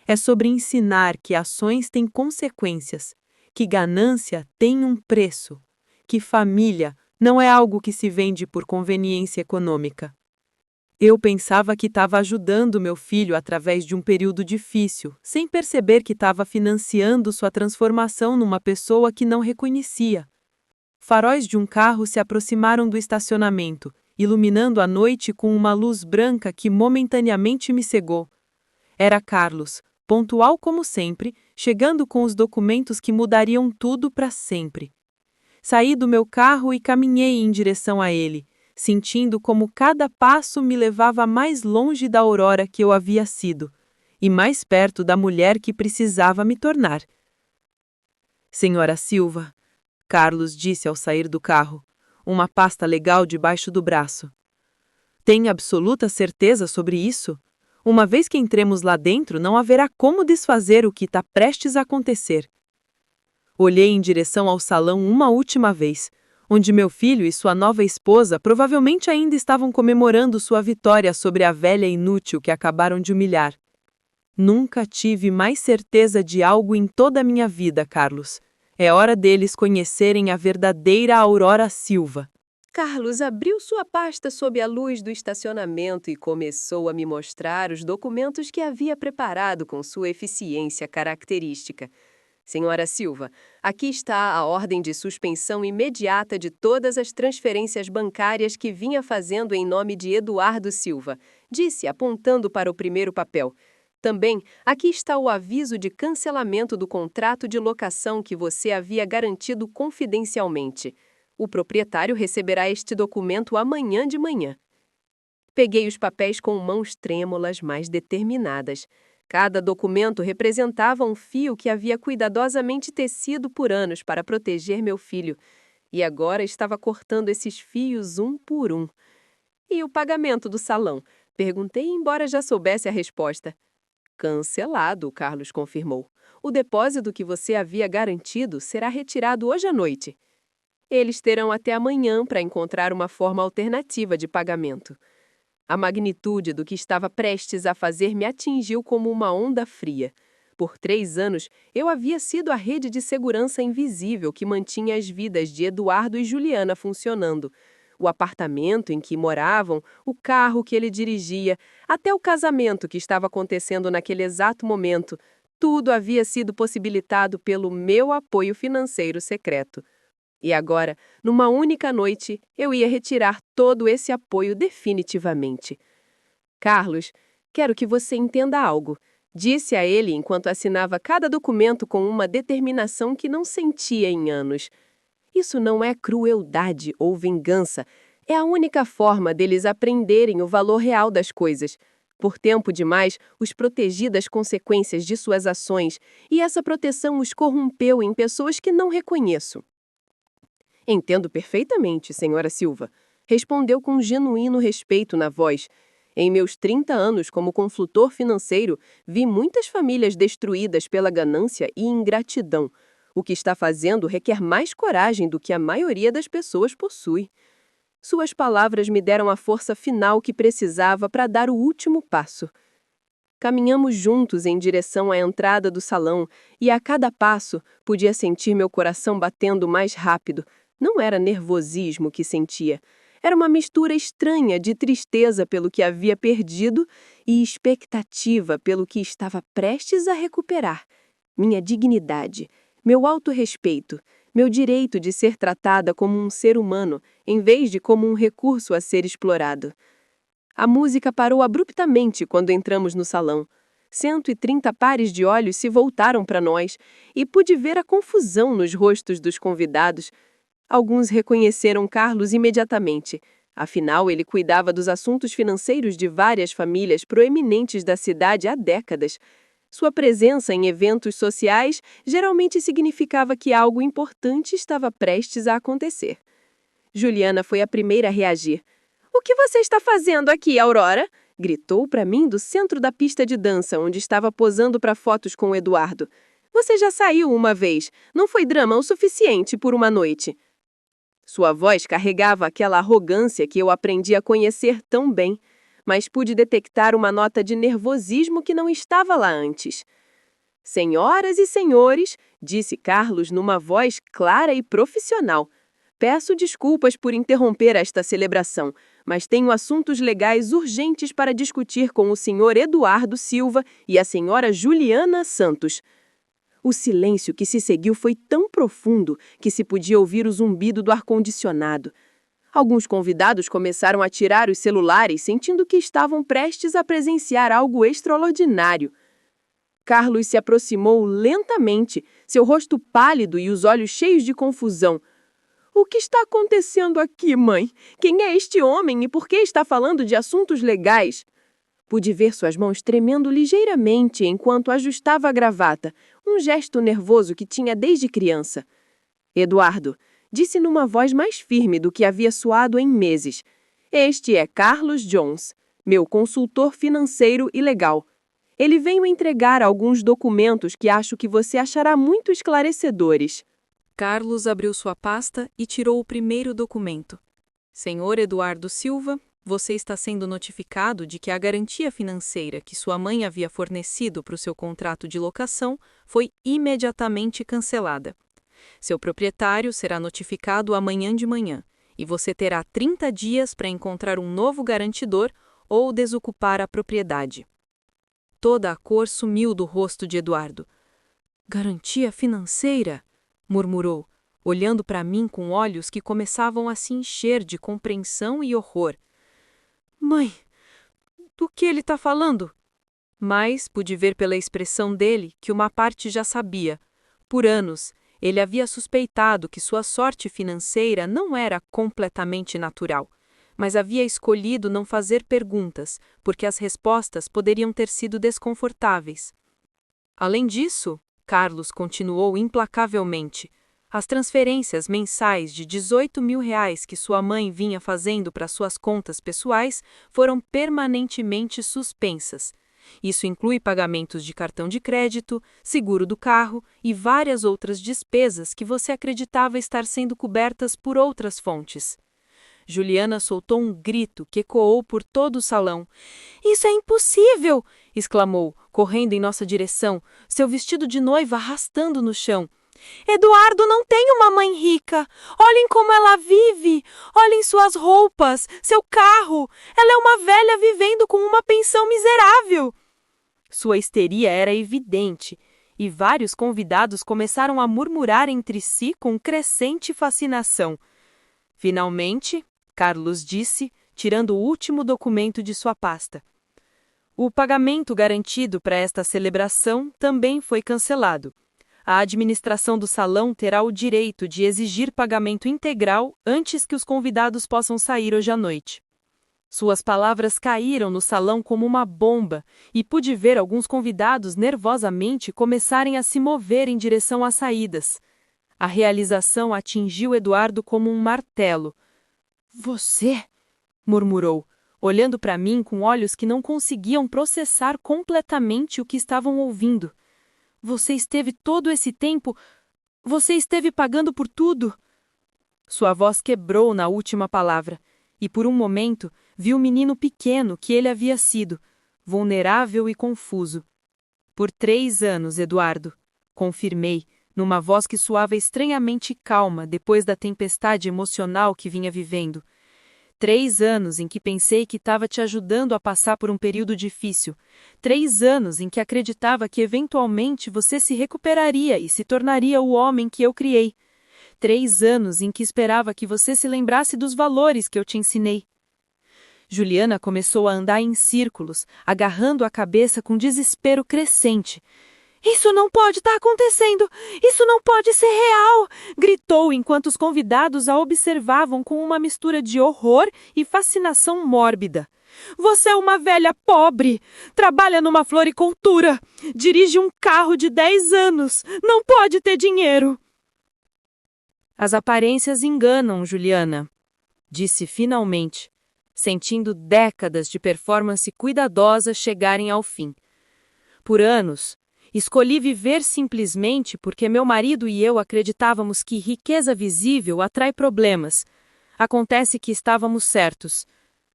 [SPEAKER 2] É sobre ensinar que ações têm consequências, que ganância tem um preço, que família não é algo que se vende por conveniência econômica. Eu pensava que estava ajudando meu filho através de um período difícil, sem perceber que estava financiando sua transformação numa pessoa que não reconhecia. Faróis de um carro se aproximaram do estacionamento, iluminando a noite com uma luz branca que momentaneamente me cegou. Era Carlos, pontual como sempre, chegando com os documentos que mudariam tudo para sempre. Saí do meu carro e caminhei em direção a ele, sentindo como cada passo me levava mais longe da Aurora que eu havia sido, e mais perto da mulher que precisava me tornar. Senhora Silva, Carlos disse ao sair do carro, uma pasta legal debaixo do braço. Tem absoluta certeza sobre isso? Uma vez que entremos lá dentro, não haverá como desfazer o que está prestes a acontecer. Olhei em direção ao salão uma última vez, onde meu filho e sua nova esposa provavelmente ainda estavam comemorando sua vitória sobre a velha inútil que acabaram de humilhar. Nunca tive mais certeza de algo em toda a minha vida, Carlos. É hora deles conhecerem a verdadeira Aurora Silva.
[SPEAKER 1] Carlos abriu sua pasta sob a luz do estacionamento e começou a me mostrar os documentos que havia preparado com sua eficiência característica. Senhora Silva, aqui está a ordem de suspensão imediata de todas as transferências bancárias que vinha fazendo em nome de Eduardo Silva, disse, apontando para o primeiro papel. Também, aqui está o aviso de cancelamento do contrato de locação que você havia garantido confidencialmente. O proprietário receberá este documento amanhã de manhã. Peguei os papéis com mãos trêmulas, mas determinadas. Cada documento representava um fio que havia cuidadosamente tecido por anos para proteger meu filho. E agora estava cortando esses fios um por um. E o pagamento do salão? Perguntei, embora já soubesse a resposta. Cancelado, Carlos confirmou. O depósito que você havia garantido será retirado hoje à noite. Eles terão até amanhã para encontrar uma forma alternativa de pagamento. A magnitude do que estava prestes a fazer me atingiu como uma onda fria. Por 3 anos, eu havia sido a rede de segurança invisível que mantinha as vidas de Eduardo e Juliana funcionando. O apartamento em que moravam, o carro que ele dirigia, até o casamento que estava acontecendo naquele exato momento, tudo havia sido possibilitado pelo meu apoio financeiro secreto. E agora, numa única noite, eu ia retirar todo esse apoio definitivamente. Carlos, quero que você entenda algo, disse a ele enquanto assinava cada documento com uma determinação que não sentia em anos. Isso não é crueldade ou vingança. É a única forma deles aprenderem o valor real das coisas. Por tempo demais, os protegi das consequências de suas ações, e essa proteção os corrompeu em pessoas que não reconheço. Entendo perfeitamente, senhora Silva, respondeu com genuíno respeito na voz. Em meus 30 anos como consultor financeiro, vi muitas famílias destruídas pela ganância e ingratidão. O que está fazendo requer mais coragem do que a maioria das pessoas possui. Suas palavras me deram a força final que precisava para dar o último passo. Caminhamos juntos em direção à entrada do salão e a cada passo podia sentir meu coração batendo mais rápido. Não era nervosismo que sentia. Era uma mistura estranha de tristeza pelo que havia perdido e expectativa pelo que estava prestes a recuperar. Minha dignidade, meu autorrespeito, meu direito de ser tratada como um ser humano, em vez de como um recurso a ser explorado. A música parou abruptamente quando entramos no salão. 130 pares de olhos se voltaram para nós e pude ver a confusão nos rostos dos convidados. Alguns reconheceram Carlos imediatamente. Afinal, ele cuidava dos assuntos financeiros de várias famílias proeminentes da cidade há décadas. Sua presença em eventos sociais geralmente significava que algo importante estava prestes a acontecer. Juliana foi a primeira a reagir. "O que você está fazendo aqui, Aurora?" gritou para mim do centro da pista de dança, onde estava posando para fotos com o Eduardo. "Você já saiu uma vez. Não foi drama o suficiente por uma noite." Sua voz carregava aquela arrogância que eu aprendi a conhecer tão bem, mas pude detectar uma nota de nervosismo que não estava lá antes. "Senhoras e senhores", disse Carlos numa voz clara e profissional, "peço desculpas por interromper esta celebração, mas tenho assuntos legais urgentes para discutir com o senhor Eduardo Silva e a senhora Juliana Santos." O silêncio que se seguiu foi tão profundo que se podia ouvir o zumbido do ar-condicionado. Alguns convidados começaram a tirar os celulares, sentindo que estavam prestes a presenciar algo extraordinário. Carlos se aproximou lentamente, seu rosto pálido e os olhos cheios de confusão. O que está acontecendo aqui, mãe? Quem é este homem e por que está falando de assuntos legais? Pude ver suas mãos tremendo ligeiramente enquanto ajustava a gravata, um gesto nervoso que tinha desde criança. Eduardo, disse numa voz mais firme do que havia soado em meses. Este é Carlos Jones, meu consultor financeiro e legal. Ele veio entregar alguns documentos que acho que você achará muito esclarecedores.
[SPEAKER 2] Carlos abriu sua pasta e tirou o primeiro documento. Senhor Eduardo Silva, você está sendo notificado de que a garantia financeira que sua mãe havia fornecido para o seu contrato de locação foi imediatamente cancelada. Seu proprietário será notificado amanhã de manhã e você terá 30 dias para encontrar um novo garantidor ou desocupar a propriedade. Toda a cor sumiu do rosto de Eduardo. Garantia financeira? Murmurou, olhando para mim com olhos que começavam a se encher de compreensão e horror. Mãe, do que ele está falando? Mas pude ver pela expressão dele que uma parte já sabia. Por anos, ele havia suspeitado que sua sorte financeira não era completamente natural, mas havia escolhido não fazer perguntas, porque as respostas poderiam ter sido desconfortáveis. Além disso, Carlos continuou implacavelmente. As transferências mensais de R$ 18.000 que sua mãe vinha fazendo para suas contas pessoais foram permanentemente suspensas. Isso inclui pagamentos de cartão de crédito, seguro do carro e várias outras despesas que você acreditava estar sendo cobertas por outras fontes. Juliana soltou um grito que ecoou por todo o salão. "Isso é impossível!" exclamou, correndo em nossa direção, seu vestido de noiva arrastando no chão. "Eduardo não tem uma mãe rica! Olhem como ela vive! Olhem suas roupas, seu carro! Ela é uma velha vivendo com uma pensão miserável!" Sua histeria era evidente, e vários convidados começaram a murmurar entre si com crescente fascinação. Finalmente, Carlos disse, tirando o último documento de sua pasta. O pagamento garantido para esta celebração também foi cancelado. A administração do salão terá o direito de exigir pagamento integral antes que os convidados possam sair hoje à noite. Suas palavras caíram no salão como uma bomba e pude ver alguns convidados nervosamente começarem a se mover em direção às saídas. A realização atingiu Eduardo como um martelo. "Você?" murmurou, olhando para mim com olhos que não conseguiam processar completamente o que estavam ouvindo. "Você esteve todo esse tempo? Você esteve pagando por tudo?" Sua voz quebrou na última palavra, e por um momento vi o menino pequeno que ele havia sido, vulnerável e confuso. "Por 3 anos, Eduardo", confirmei, numa voz que soava estranhamente calma depois da tempestade emocional que vinha vivendo. 3 anos em que pensei que estava te ajudando a passar por um período difícil. 3 anos em que acreditava que eventualmente você se recuperaria e se tornaria o homem que eu criei. 3 anos em que esperava que você se lembrasse dos valores que eu te ensinei. Juliana começou a andar em círculos, agarrando a cabeça com desespero crescente. "Isso não pode estar acontecendo! Isso não pode ser real!" gritou enquanto os convidados a observavam com uma mistura de horror e fascinação mórbida. "Você é uma velha pobre! Trabalha numa floricultura! Dirige um carro de 10 anos! Não pode ter dinheiro!" "As aparências enganam, Juliana", disse finalmente, sentindo décadas de performance cuidadosa chegarem ao fim. "Por anos, escolhi viver simplesmente porque meu marido e eu acreditávamos que riqueza visível atrai problemas. Acontece que estávamos certos.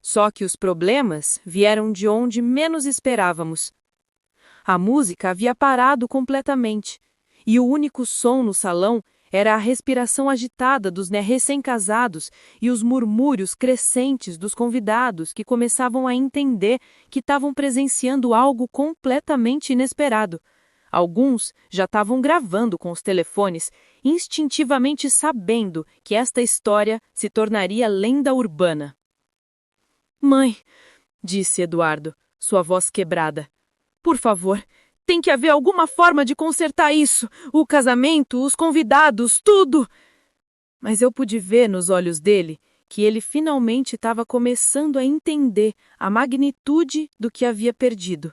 [SPEAKER 2] Só que os problemas vieram de onde menos esperávamos. A música havia parado completamente, e o único som no salão era a respiração agitada dos recém-casados e os murmúrios crescentes dos convidados que começavam a entender que estavam presenciando algo completamente inesperado. Alguns já estavam gravando com os telefones, instintivamente sabendo que esta história se tornaria lenda urbana. "Mãe", disse Eduardo, sua voz quebrada, "por favor, tem que haver alguma forma de consertar isso. O casamento, os convidados, tudo." Mas eu pude ver nos olhos dele que ele finalmente estava começando a entender a magnitude do que havia perdido.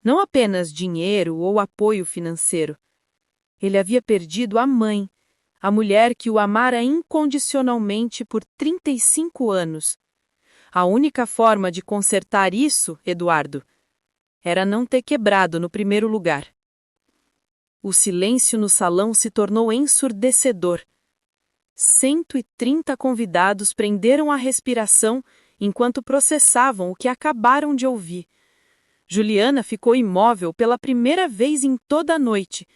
[SPEAKER 2] Não apenas dinheiro ou apoio financeiro. Ele havia perdido a mãe, a mulher que o amara incondicionalmente por 35 anos. A única forma de consertar isso, Eduardo, era não ter quebrado no primeiro lugar. O silêncio no salão se tornou ensurdecedor. 130 convidados prenderam a respiração enquanto processavam o que acabaram de ouvir. Juliana ficou imóvel pela primeira vez em toda a noite,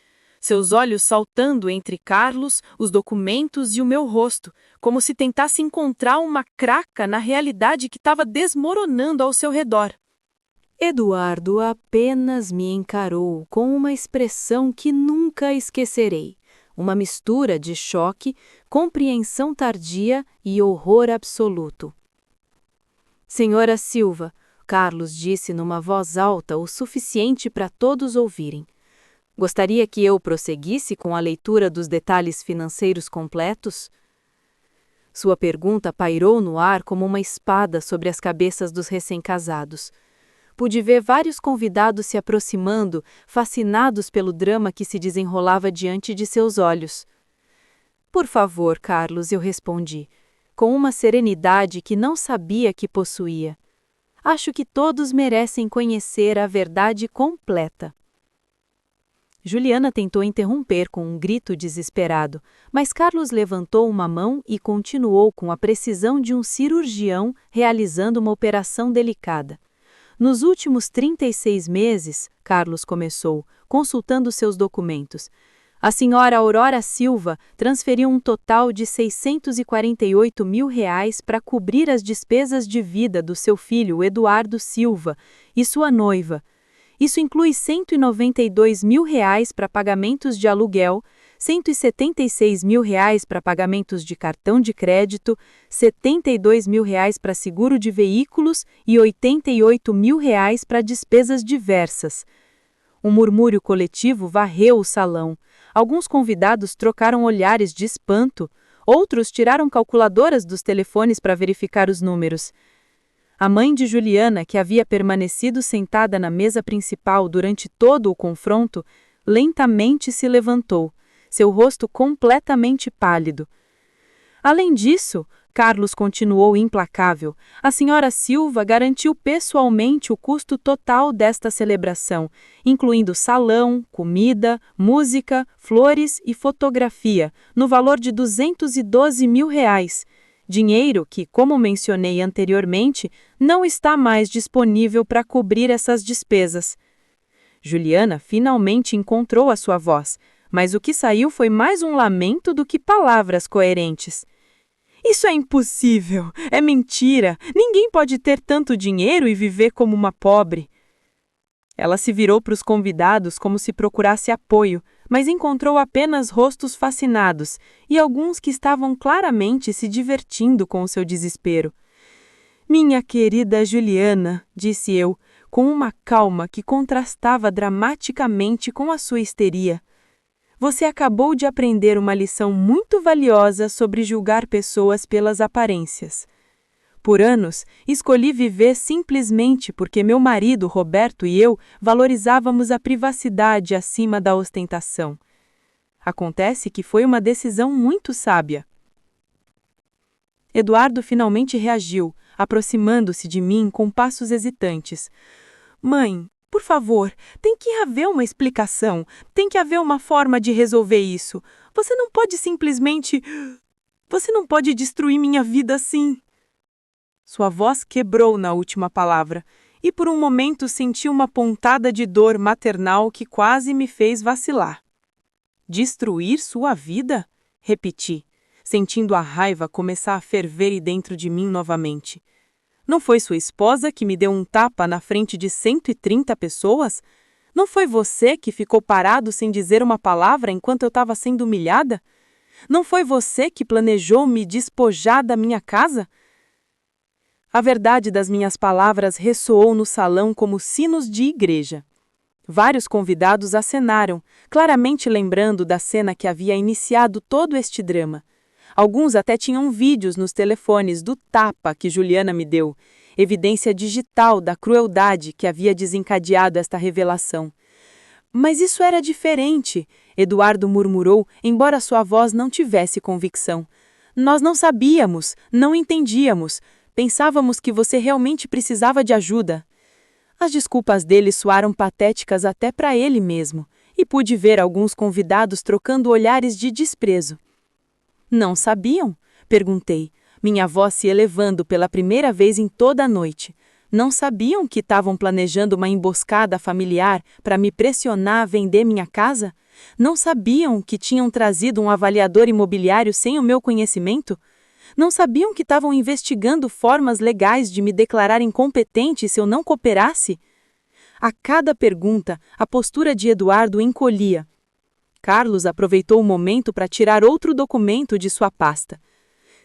[SPEAKER 2] seus olhos saltando entre Carlos, os documentos e o meu rosto, como se tentasse encontrar uma craca na realidade que estava desmoronando ao seu redor.
[SPEAKER 1] Eduardo apenas me encarou com uma expressão que nunca esquecerei. Uma mistura de choque, compreensão tardia e horror absoluto. "Senhora Silva", Carlos disse numa voz alta o suficiente para todos ouvirem. "Gostaria que eu prosseguisse com a leitura dos detalhes financeiros completos?" Sua pergunta pairou no ar como uma espada sobre as cabeças dos recém-casados. Pude ver vários convidados se aproximando, fascinados pelo drama que se desenrolava diante de seus olhos. "Por favor, Carlos", eu respondi, com uma serenidade que não sabia que possuía. "Acho que todos merecem conhecer a verdade completa." Juliana tentou interromper com um grito desesperado, mas Carlos levantou uma mão e continuou com a precisão de um cirurgião realizando uma operação delicada. "Nos últimos 36 meses", Carlos começou, consultando seus documentos, "a senhora Aurora Silva transferiu um total de R$648 mil para cobrir as despesas de vida do seu filho Eduardo Silva e sua noiva. Isso inclui R$192 mil para pagamentos de aluguel, R$176 mil para pagamentos de cartão de crédito, R$72 mil para seguro de veículos e R$88 mil para despesas diversas." Um murmúrio coletivo varreu o salão. Alguns convidados trocaram olhares de espanto, outros tiraram calculadoras dos telefones para verificar os números. A mãe de Juliana, que havia permanecido sentada na mesa principal durante todo o confronto, lentamente se levantou, seu rosto completamente pálido. Além disso, Carlos continuou implacável, a senhora Silva garantiu pessoalmente o custo total desta celebração, incluindo salão, comida, música, flores e fotografia, no valor de R$212 mil. Dinheiro que, como mencionei anteriormente, não está mais disponível para cobrir essas despesas. Juliana finalmente encontrou a sua voz, mas o que saiu foi mais um lamento do que palavras coerentes. "Isso é impossível, é mentira, ninguém pode ter tanto dinheiro e viver como uma pobre." Ela se virou para os convidados como se procurasse apoio, mas encontrou apenas rostos fascinados e alguns que estavam claramente se divertindo com o seu desespero. "Minha querida Juliana", disse eu, com uma calma que contrastava dramaticamente com a sua histeria, "você acabou de aprender uma lição muito valiosa sobre julgar pessoas pelas aparências. Por anos, escolhi viver simplesmente porque meu marido, Roberto, e eu valorizávamos a privacidade acima da ostentação. Acontece que foi uma decisão muito sábia." Eduardo finalmente reagiu, aproximando-se de mim com passos hesitantes. "Mãe, por favor, tem que haver uma explicação, tem que haver uma forma de resolver isso. Você não pode simplesmente... Você não pode destruir minha vida assim." Sua voz quebrou na última palavra, e por um momento senti uma pontada de dor maternal que quase me fez vacilar. "Destruir sua vida?" repeti, sentindo a raiva começar a ferver dentro de mim novamente. "Não foi sua esposa que me deu um tapa na frente de 130 pessoas?
[SPEAKER 2] Não foi você que ficou parado sem dizer uma palavra enquanto eu estava sendo humilhada? Não foi você que planejou me despojar da minha casa? A verdade das minhas palavras ressoou no salão como sinos de igreja. Vários convidados acenaram, claramente lembrando da cena que havia iniciado todo este drama. Alguns até tinham vídeos nos telefones do tapa que Juliana me deu, evidência digital da crueldade que havia desencadeado esta revelação. Mas isso era diferente, Eduardo murmurou, embora sua voz não tivesse convicção. Nós não sabíamos, não entendíamos. Pensávamos que você realmente precisava de ajuda. As desculpas dele soaram patéticas até para ele mesmo, e pude ver alguns convidados trocando olhares de desprezo. Não sabiam? Perguntei, minha voz se elevando pela primeira vez em toda a noite. Não sabiam que estavam planejando uma emboscada familiar para me pressionar a vender minha casa? Não sabiam que tinham trazido um avaliador imobiliário sem o meu conhecimento? Não sabiam que estavam investigando formas legais de me declarar incompetente se eu não cooperasse? A cada pergunta, a postura de Eduardo encolhia. Carlos aproveitou o momento para tirar outro documento de sua pasta.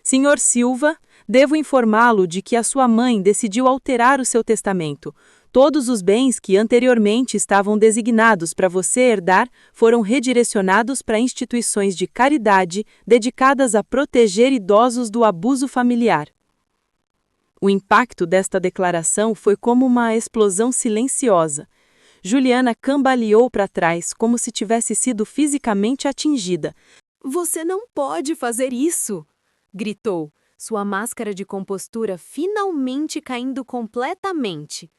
[SPEAKER 2] Senhor Silva, devo informá-lo de que a sua mãe decidiu alterar o seu testamento. Todos os bens que anteriormente estavam designados para você herdar foram redirecionados para instituições de caridade dedicadas a proteger idosos do abuso familiar. O impacto desta declaração foi como uma explosão silenciosa. Juliana cambaleou para trás, como se tivesse sido fisicamente atingida.
[SPEAKER 1] Você não pode fazer isso! Gritou, sua máscara de compostura finalmente caindo completamente.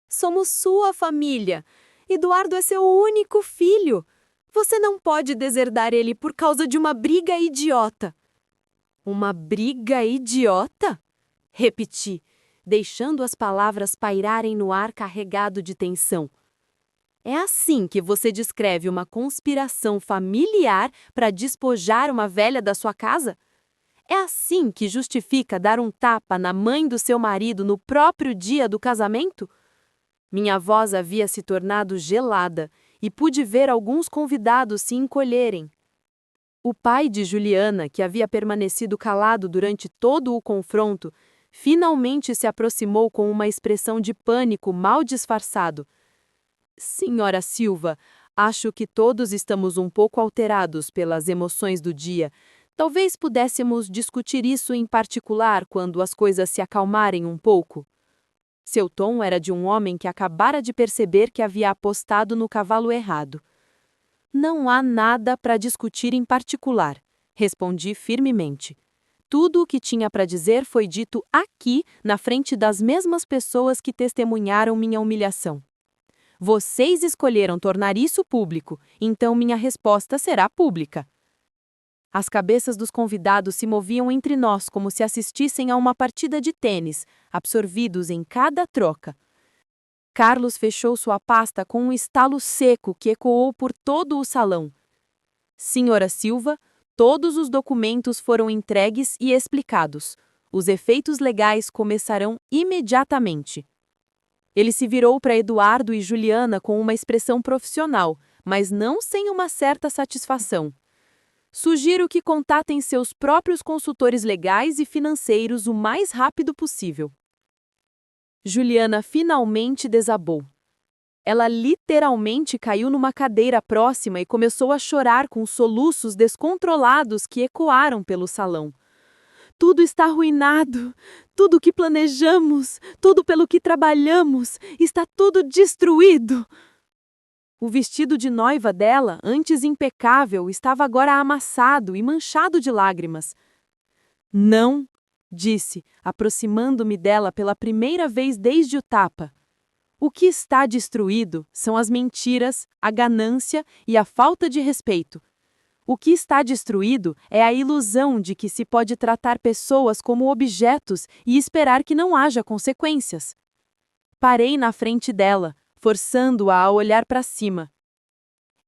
[SPEAKER 1] Somos sua família. Eduardo é seu único filho. Você não pode deserdar ele por causa de uma briga idiota. Uma briga idiota? Repeti, deixando as palavras pairarem no ar carregado de tensão. É assim que você descreve uma conspiração familiar para despojar uma velha da sua casa? É assim que justifica dar um tapa na mãe do seu marido no próprio dia do casamento? Minha voz havia se tornado gelada e pude ver alguns convidados se encolherem. O pai de Juliana, que havia permanecido calado durante todo o confronto, finalmente se aproximou com uma expressão de pânico mal disfarçado. Senhora Silva, acho que todos estamos um pouco alterados pelas emoções do dia. Talvez pudéssemos discutir isso em particular quando as coisas se acalmarem um pouco. Seu tom era de um homem que acabara de perceber que havia apostado no cavalo errado. Não há nada para discutir em particular, respondi firmemente. Tudo o que tinha para dizer foi dito aqui, na frente das mesmas pessoas que testemunharam minha humilhação. Vocês escolheram tornar isso público, então minha resposta será pública. As cabeças dos convidados se moviam entre nós como se assistissem a uma partida de tênis, absorvidos em cada troca. Carlos fechou sua pasta com um estalo seco que ecoou por todo o salão. Senhora Silva, todos os documentos foram entregues e explicados. Os efeitos legais começarão imediatamente. Ele se virou para Eduardo e Juliana com uma expressão profissional, mas não sem uma certa satisfação. Sugiro que contatem seus próprios consultores legais e financeiros o mais rápido possível. Juliana finalmente desabou. Ela literalmente caiu numa cadeira próxima e começou a chorar com soluços descontrolados que ecoaram pelo salão. Tudo está arruinado, tudo o que planejamos, tudo pelo que trabalhamos, está tudo destruído. O vestido de noiva dela, antes impecável, estava agora amassado e manchado de lágrimas. Não, disse, aproximando-me dela pela primeira vez desde o tapa. O que está destruído são as mentiras, a ganância e a falta de respeito. O que está destruído é a ilusão de que se pode tratar pessoas como objetos e esperar que não haja consequências. Parei na frente dela, forçando-a a olhar para cima.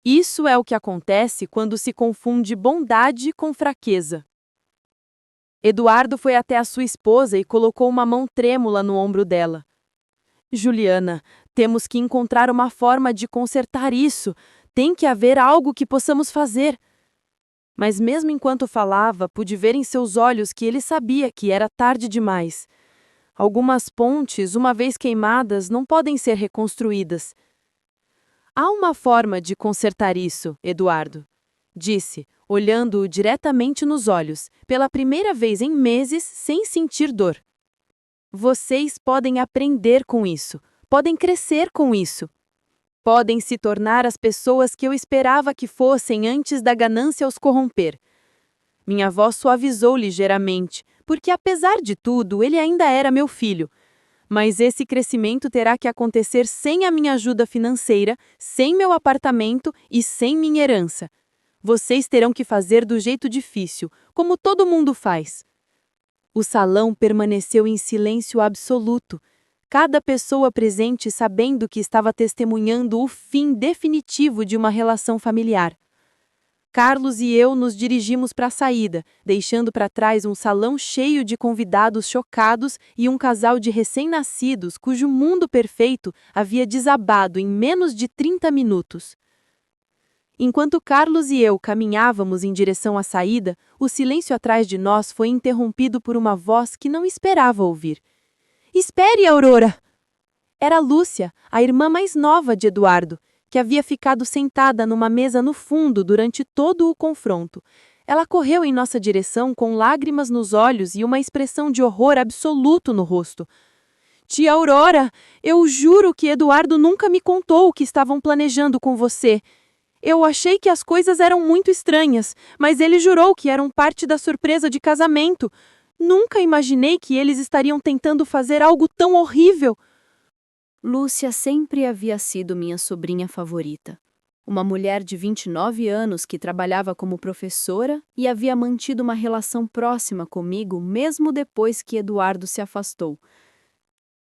[SPEAKER 1] Isso é o que acontece quando se confunde bondade com fraqueza. Eduardo foi até a sua esposa e colocou uma mão trêmula no ombro dela. Juliana,
[SPEAKER 2] Temos que encontrar uma forma de consertar isso. Tem que haver algo que possamos fazer. Mas mesmo enquanto falava, pude ver em seus olhos que ele sabia que era tarde demais. Algumas pontes, uma vez queimadas, não podem ser reconstruídas. Há uma forma de consertar isso, Eduardo, disse, olhando-o diretamente nos olhos, pela primeira vez em meses, sem sentir dor. Vocês podem aprender com isso, podem crescer com isso. Podem se tornar as pessoas que eu esperava que fossem antes da ganância os corromper. Minha voz suavizou ligeiramente, porque apesar de tudo, ele ainda era meu filho. Mas esse crescimento terá que acontecer sem a minha ajuda financeira, sem meu apartamento e sem minha herança. Vocês terão que fazer do jeito difícil, como todo mundo faz. O salão permaneceu em silêncio absoluto. Cada pessoa presente sabendo que estava testemunhando o fim definitivo de uma relação familiar. Carlos e eu nos dirigimos para a saída, deixando para trás um salão cheio de convidados chocados e um casal de recém-nascidos cujo mundo perfeito havia desabado em menos de 30 minutos. Enquanto Carlos e eu caminhávamos em direção à saída, o silêncio atrás de nós foi interrompido por uma voz que não esperava ouvir. Espere, Aurora! Era Lúcia, a irmã mais nova de Eduardo, que havia ficado sentada numa mesa no fundo durante todo o confronto. Ela correu em nossa direção com lágrimas nos olhos e uma expressão de horror absoluto no rosto. Tia Aurora, eu juro que Eduardo nunca me contou o que estavam planejando com você. Eu achei que as coisas eram muito estranhas, mas ele jurou que eram parte da surpresa de casamento. Nunca imaginei que eles estariam tentando fazer algo tão horrível.
[SPEAKER 1] Lúcia sempre havia sido minha sobrinha favorita. Uma mulher de 29 anos que trabalhava como professora e havia mantido uma relação próxima comigo mesmo depois que Eduardo se afastou.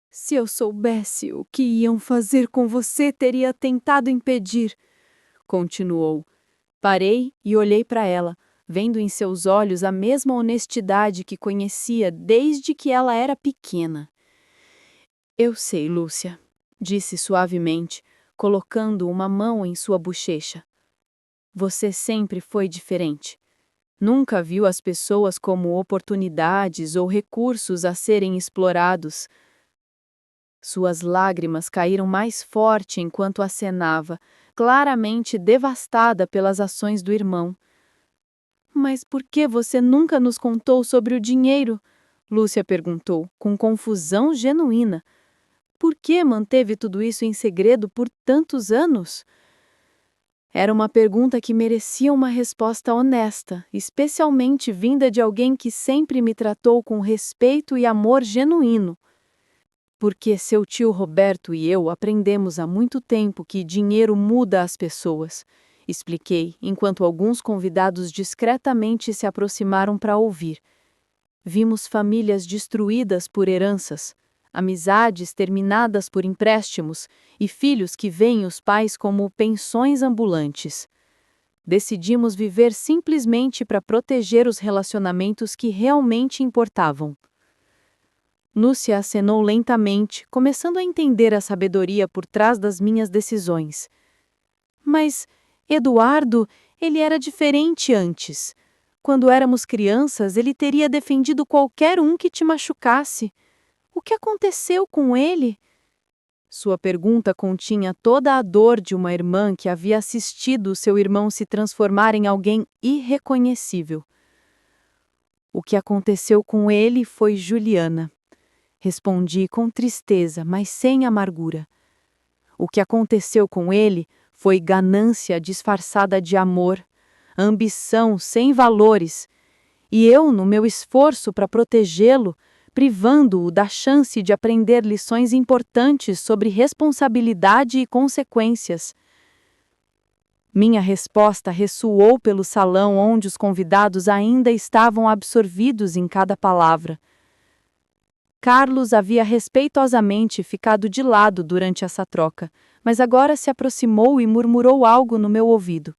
[SPEAKER 1] Se eu soubesse o que iam fazer com você, teria tentado impedir, continuou. Parei e olhei para ela, vendo em seus olhos a mesma honestidade que conhecia desde que ela era pequena. Eu sei, Lúcia, disse suavemente, colocando uma mão em sua bochecha. Você sempre foi diferente. Nunca viu as pessoas como oportunidades ou recursos a serem explorados. Suas lágrimas caíram mais forte enquanto acenava, claramente devastada pelas ações do irmão. Mas por que você nunca nos contou sobre o dinheiro? Lúcia perguntou, com confusão genuína. Por que manteve tudo isso em segredo por tantos anos? Era uma pergunta que merecia uma resposta honesta, especialmente vinda de alguém que sempre me tratou com respeito e amor genuíno. Porque seu tio Roberto e eu aprendemos há muito tempo que dinheiro muda as pessoas, expliquei, enquanto alguns convidados discretamente se aproximaram para ouvir. Vimos famílias destruídas por heranças, amizades terminadas por empréstimos e filhos que veem os pais como pensões ambulantes. Decidimos viver simplesmente para proteger os relacionamentos que realmente importavam. Lúcia acenou lentamente, começando a entender a sabedoria por trás das minhas decisões. Mas Eduardo, ele era diferente antes. Quando éramos crianças, ele teria defendido qualquer um que te machucasse. O que aconteceu com ele? Sua pergunta continha toda a dor de uma irmã que havia assistido seu irmão se transformar em alguém irreconhecível. O que aconteceu com ele foi Juliana. Respondi com tristeza, mas sem amargura. O que aconteceu com ele foi ganância disfarçada de amor, ambição sem valores, e eu, no meu esforço para protegê-lo, privando-o da chance de aprender lições importantes sobre responsabilidade e consequências. Minha resposta ressoou pelo salão onde os convidados ainda estavam absorvidos em cada palavra. Carlos havia respeitosamente ficado de lado durante essa troca, mas agora se aproximou e murmurou algo no meu ouvido.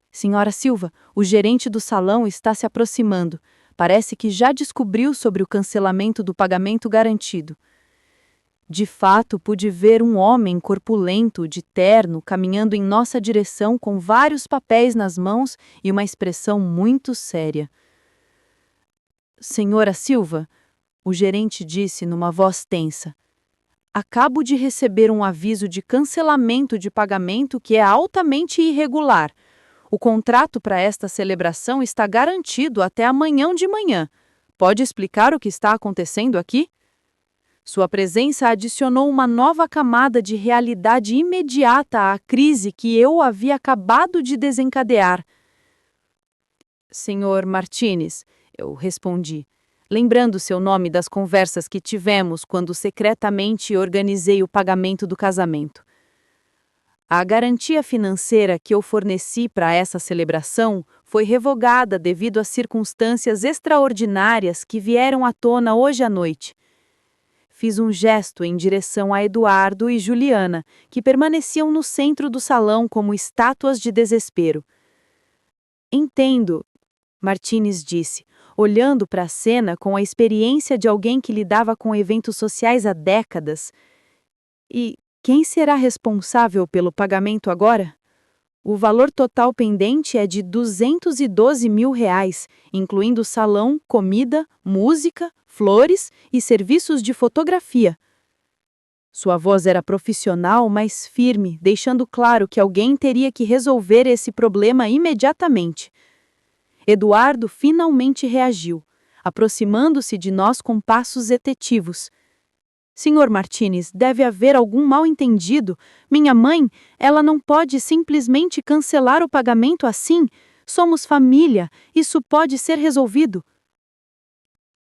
[SPEAKER 1] Senhora Silva, o gerente do salão está se aproximando. Parece que já descobriu sobre o cancelamento do pagamento garantido.
[SPEAKER 2] De fato, pude ver um homem corpulento, de terno, caminhando em nossa direção com vários papéis nas mãos e uma expressão muito séria. Senhora Silva, o gerente disse numa voz tensa, acabo de receber um aviso de cancelamento de pagamento que é altamente irregular. O contrato para esta celebração está garantido até amanhã de manhã. Pode explicar o que está acontecendo aqui? Sua presença adicionou uma nova camada de realidade imediata à crise que eu havia acabado de desencadear. Senhor Martínez, eu respondi, lembrando seu nome das conversas que tivemos quando secretamente organizei o pagamento do casamento. A garantia financeira que eu forneci para essa celebração foi revogada devido às circunstâncias extraordinárias que vieram à tona hoje à noite. Fiz um gesto em direção a Eduardo e Juliana, que permaneciam no centro do salão como estátuas de desespero. Entendo, Martínez disse, olhando para a cena com a experiência de alguém que lidava com eventos sociais há décadas. E quem será responsável pelo pagamento agora? O valor total pendente é de R$212 mil, incluindo salão, comida, música, flores e serviços de fotografia. Sua voz era profissional, mas firme, deixando claro que alguém teria que resolver esse problema imediatamente. Eduardo finalmente reagiu, aproximando-se de nós com passos efetivos. Senhor Martínez, deve haver algum mal-entendido. Minha mãe, ela não pode simplesmente cancelar o pagamento assim. Somos família, isso pode ser resolvido.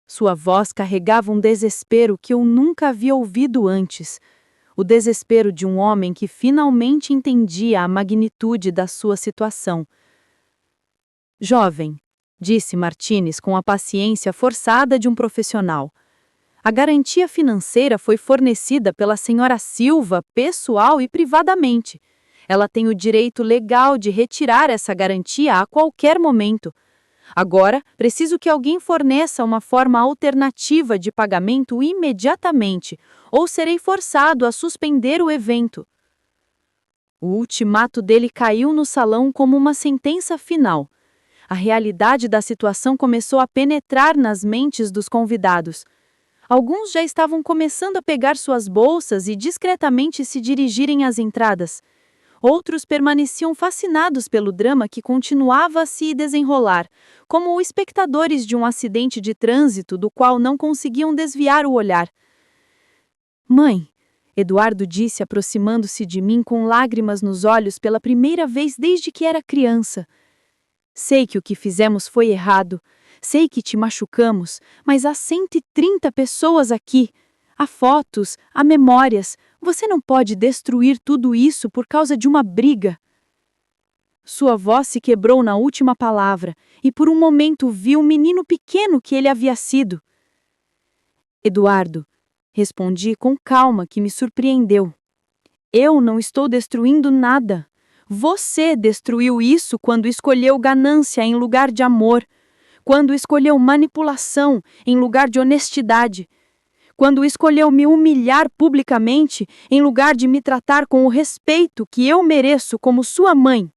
[SPEAKER 2] Sua voz carregava um desespero que eu nunca havia ouvido antes. O desespero de um homem que finalmente entendia a magnitude da sua situação. Jovem, disse Martínez com a paciência forçada de um profissional. A garantia financeira foi fornecida pela senhora Silva, pessoal e privadamente. Ela tem o direito legal de retirar essa garantia a qualquer momento. Agora, preciso que alguém forneça uma forma alternativa de pagamento imediatamente, ou serei forçado a suspender o evento. O ultimato dele caiu no salão como uma sentença final. A realidade da situação começou a penetrar nas mentes dos convidados. Alguns já estavam começando a pegar suas bolsas e discretamente se dirigirem às entradas. Outros permaneciam fascinados pelo drama que continuava a se desenrolar, como espectadores de um acidente de trânsito do qual não conseguiam desviar o olhar. Mãe, Eduardo disse aproximando-se de mim com lágrimas nos olhos pela primeira vez desde que era criança. Sei que o que fizemos foi errado. Sei que te machucamos, mas há 130 pessoas aqui. Há fotos, há memórias. Você não pode destruir tudo isso por causa de uma briga. Sua voz se quebrou na última palavra, e por um momento vi o menino pequeno que ele havia sido. Eduardo, respondi com calma que me surpreendeu. Eu não estou destruindo nada. Você destruiu isso quando escolheu ganância em lugar de amor. Quando escolheu manipulação em lugar de honestidade, quando escolheu me humilhar publicamente em lugar de me tratar com o respeito que eu mereço como sua mãe.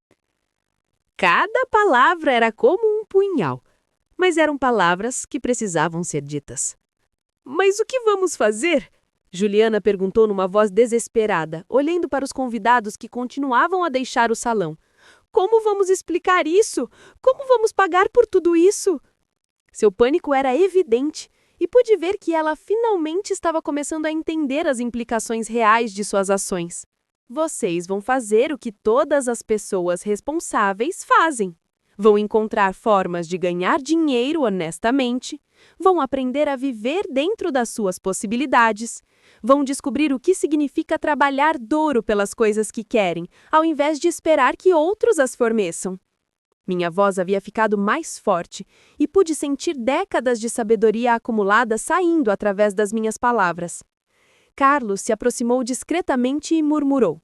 [SPEAKER 3] Cada palavra era como um punhal, mas eram palavras que precisavam ser ditas. Mas o que vamos fazer? Juliana perguntou numa voz desesperada, olhando para os convidados que continuavam a deixar o salão. Como vamos explicar isso? Como vamos pagar por tudo isso? Seu pânico era evidente e pude ver que ela finalmente estava começando a entender as implicações reais de suas ações. Vocês vão fazer o que todas as pessoas responsáveis fazem. Vão encontrar formas de ganhar dinheiro honestamente, vão aprender a viver dentro das suas possibilidades, vão descobrir o que significa trabalhar duro pelas coisas que querem, ao invés de esperar que outros as forneçam. Minha voz havia ficado mais forte e pude sentir décadas de sabedoria acumulada saindo através das minhas palavras. Carlos se aproximou discretamente e murmurou.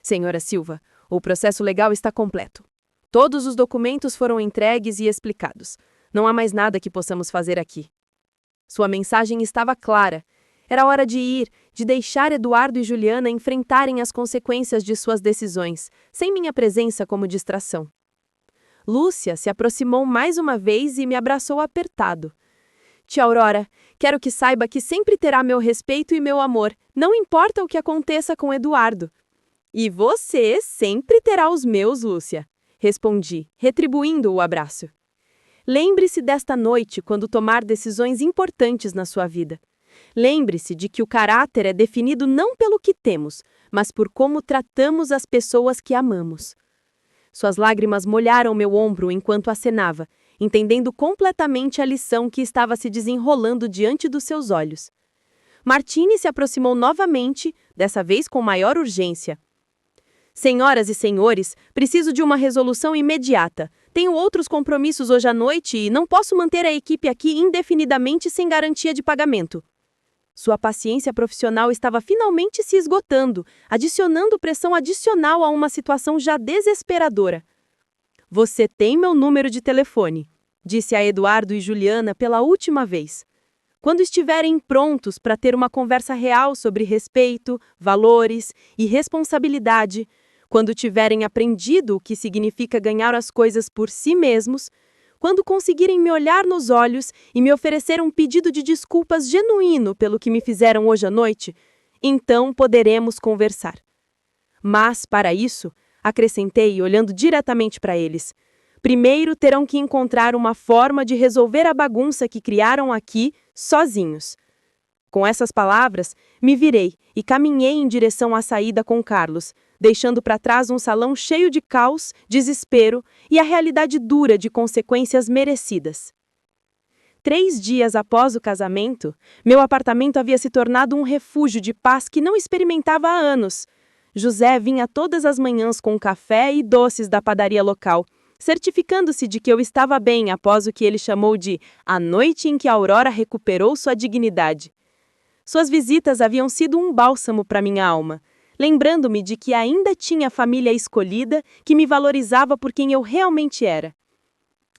[SPEAKER 3] Senhora Silva, o processo legal está completo. Todos os documentos foram entregues e explicados. Não há mais nada que possamos fazer aqui. Sua mensagem estava clara. Era hora de ir, de deixar Eduardo e Juliana enfrentarem as consequências de suas decisões, sem minha presença como distração. Lúcia se aproximou mais uma vez e me abraçou apertado. Tia Aurora, quero que saiba que sempre terá meu respeito e meu amor, não importa o que aconteça com Eduardo. E você sempre terá os meus, Lúcia, respondi, retribuindo o abraço. Lembre-se desta noite quando tomar decisões importantes na sua vida. Lembre-se de que o caráter é definido não pelo que temos, mas por como tratamos as pessoas que amamos. Suas lágrimas molharam meu ombro enquanto acenava, entendendo completamente a lição que estava se desenrolando diante dos seus olhos. Martini se aproximou novamente, dessa vez com maior urgência. Senhoras e senhores, preciso de uma resolução imediata. Tenho outros compromissos hoje à noite e não posso manter a equipe aqui indefinidamente sem garantia de pagamento. Sua paciência profissional estava finalmente se esgotando, adicionando pressão adicional a uma situação já desesperadora. Você tem meu número de telefone, disse a Eduardo e Juliana pela última vez. Quando estiverem prontos para ter uma conversa real sobre respeito, valores e responsabilidade, quando tiverem aprendido o que significa ganhar as coisas por si mesmos, quando conseguirem me olhar nos olhos e me oferecer um pedido de desculpas genuíno pelo que me fizeram hoje à noite, então poderemos conversar. Mas, para isso, acrescentei, olhando diretamente para eles, primeiro terão que encontrar uma forma de resolver a bagunça que criaram aqui, sozinhos. Com essas palavras, me virei e caminhei em direção à saída com Carlos, deixando para trás um salão cheio de caos, desespero e a realidade dura de consequências merecidas. 3 dias após o casamento, meu apartamento havia se tornado um refúgio de paz que não experimentava há anos. José vinha todas as manhãs com café e doces da padaria local, certificando-se de que eu estava bem após o que ele chamou de a noite em que a Aurora recuperou sua dignidade. Suas visitas haviam sido um bálsamo para minha alma, lembrando-me de que ainda tinha a família escolhida que me valorizava por quem eu realmente era.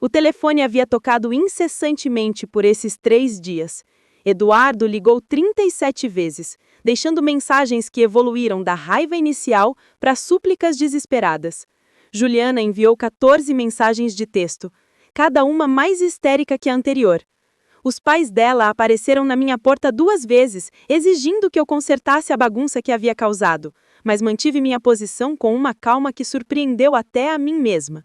[SPEAKER 3] O telefone havia tocado incessantemente por esses 3 dias. Eduardo ligou 37 vezes, deixando mensagens que evoluíram da raiva inicial para súplicas desesperadas. Juliana enviou 14 mensagens de texto, cada uma mais histérica que a anterior. Os pais dela apareceram na minha porta 2 vezes, exigindo que eu consertasse a bagunça que havia causado, mas mantive minha posição com uma calma que surpreendeu até a mim mesma.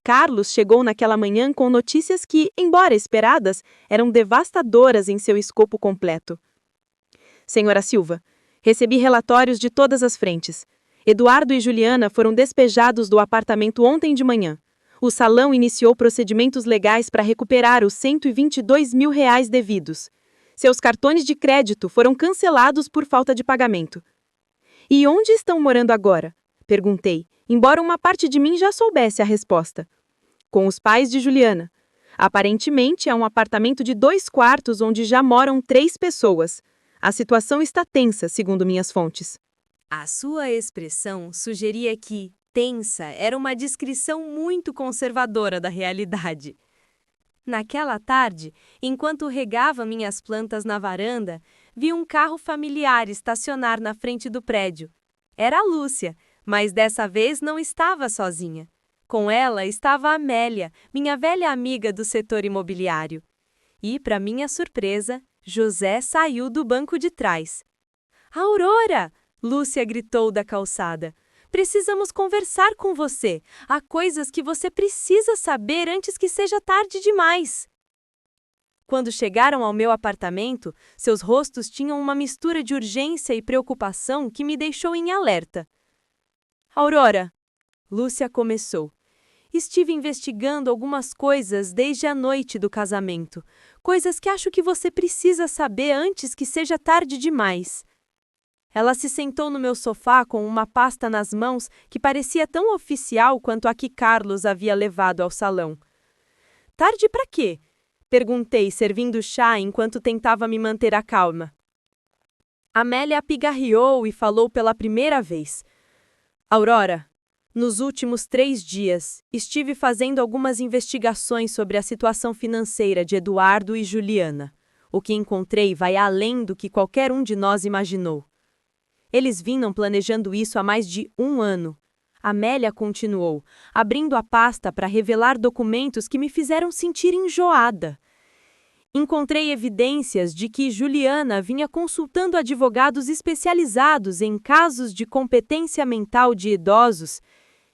[SPEAKER 3] Carlos chegou naquela manhã com notícias que, embora esperadas, eram devastadoras em seu escopo completo. Senhora Silva, recebi relatórios de todas as frentes. Eduardo e Juliana foram despejados do apartamento ontem de manhã. O salão iniciou procedimentos legais para recuperar os R$122 mil devidos. Seus cartões de crédito foram cancelados por falta de pagamento. E onde estão morando agora? Perguntei, embora uma parte de mim já soubesse a resposta. Com os pais de Juliana. Aparentemente é um apartamento de 2 quartos onde já moram 3 pessoas. A situação está tensa, segundo minhas fontes.
[SPEAKER 4] A sua expressão sugeria que tensa era uma descrição muito conservadora da realidade. Naquela tarde, enquanto regava minhas plantas na varanda, vi um carro familiar estacionar na frente do prédio. Era a Lúcia, mas dessa vez não estava sozinha. Com ela estava a Amélia, minha velha amiga do setor imobiliário. E, para minha surpresa, José saiu do banco de trás. "Aurora!" Lúcia gritou da calçada. "Precisamos conversar com você. Há coisas que você precisa saber antes que seja tarde demais." Quando chegaram ao meu apartamento, seus rostos tinham uma mistura de urgência e preocupação que me deixou em alerta. "Aurora," Lúcia começou. "Estive investigando algumas coisas desde a noite do casamento. Coisas que acho que você precisa saber antes que seja tarde demais." Ela se sentou no meu sofá com uma pasta nas mãos que parecia tão oficial quanto a que Carlos havia levado ao salão. "Tarde para quê?" perguntei, servindo chá enquanto tentava me manter a calma. Amélia pigarreou e falou pela primeira vez. "Aurora, nos últimos 3 dias, estive fazendo algumas investigações sobre a situação financeira de Eduardo e Juliana. O que encontrei vai além do que qualquer um de nós imaginou. Eles vinham planejando isso há mais de 1 ano. Amélia continuou, abrindo a pasta para revelar documentos que me fizeram sentir enjoada. Encontrei evidências de que Juliana vinha consultando advogados especializados em casos de competência mental de idosos.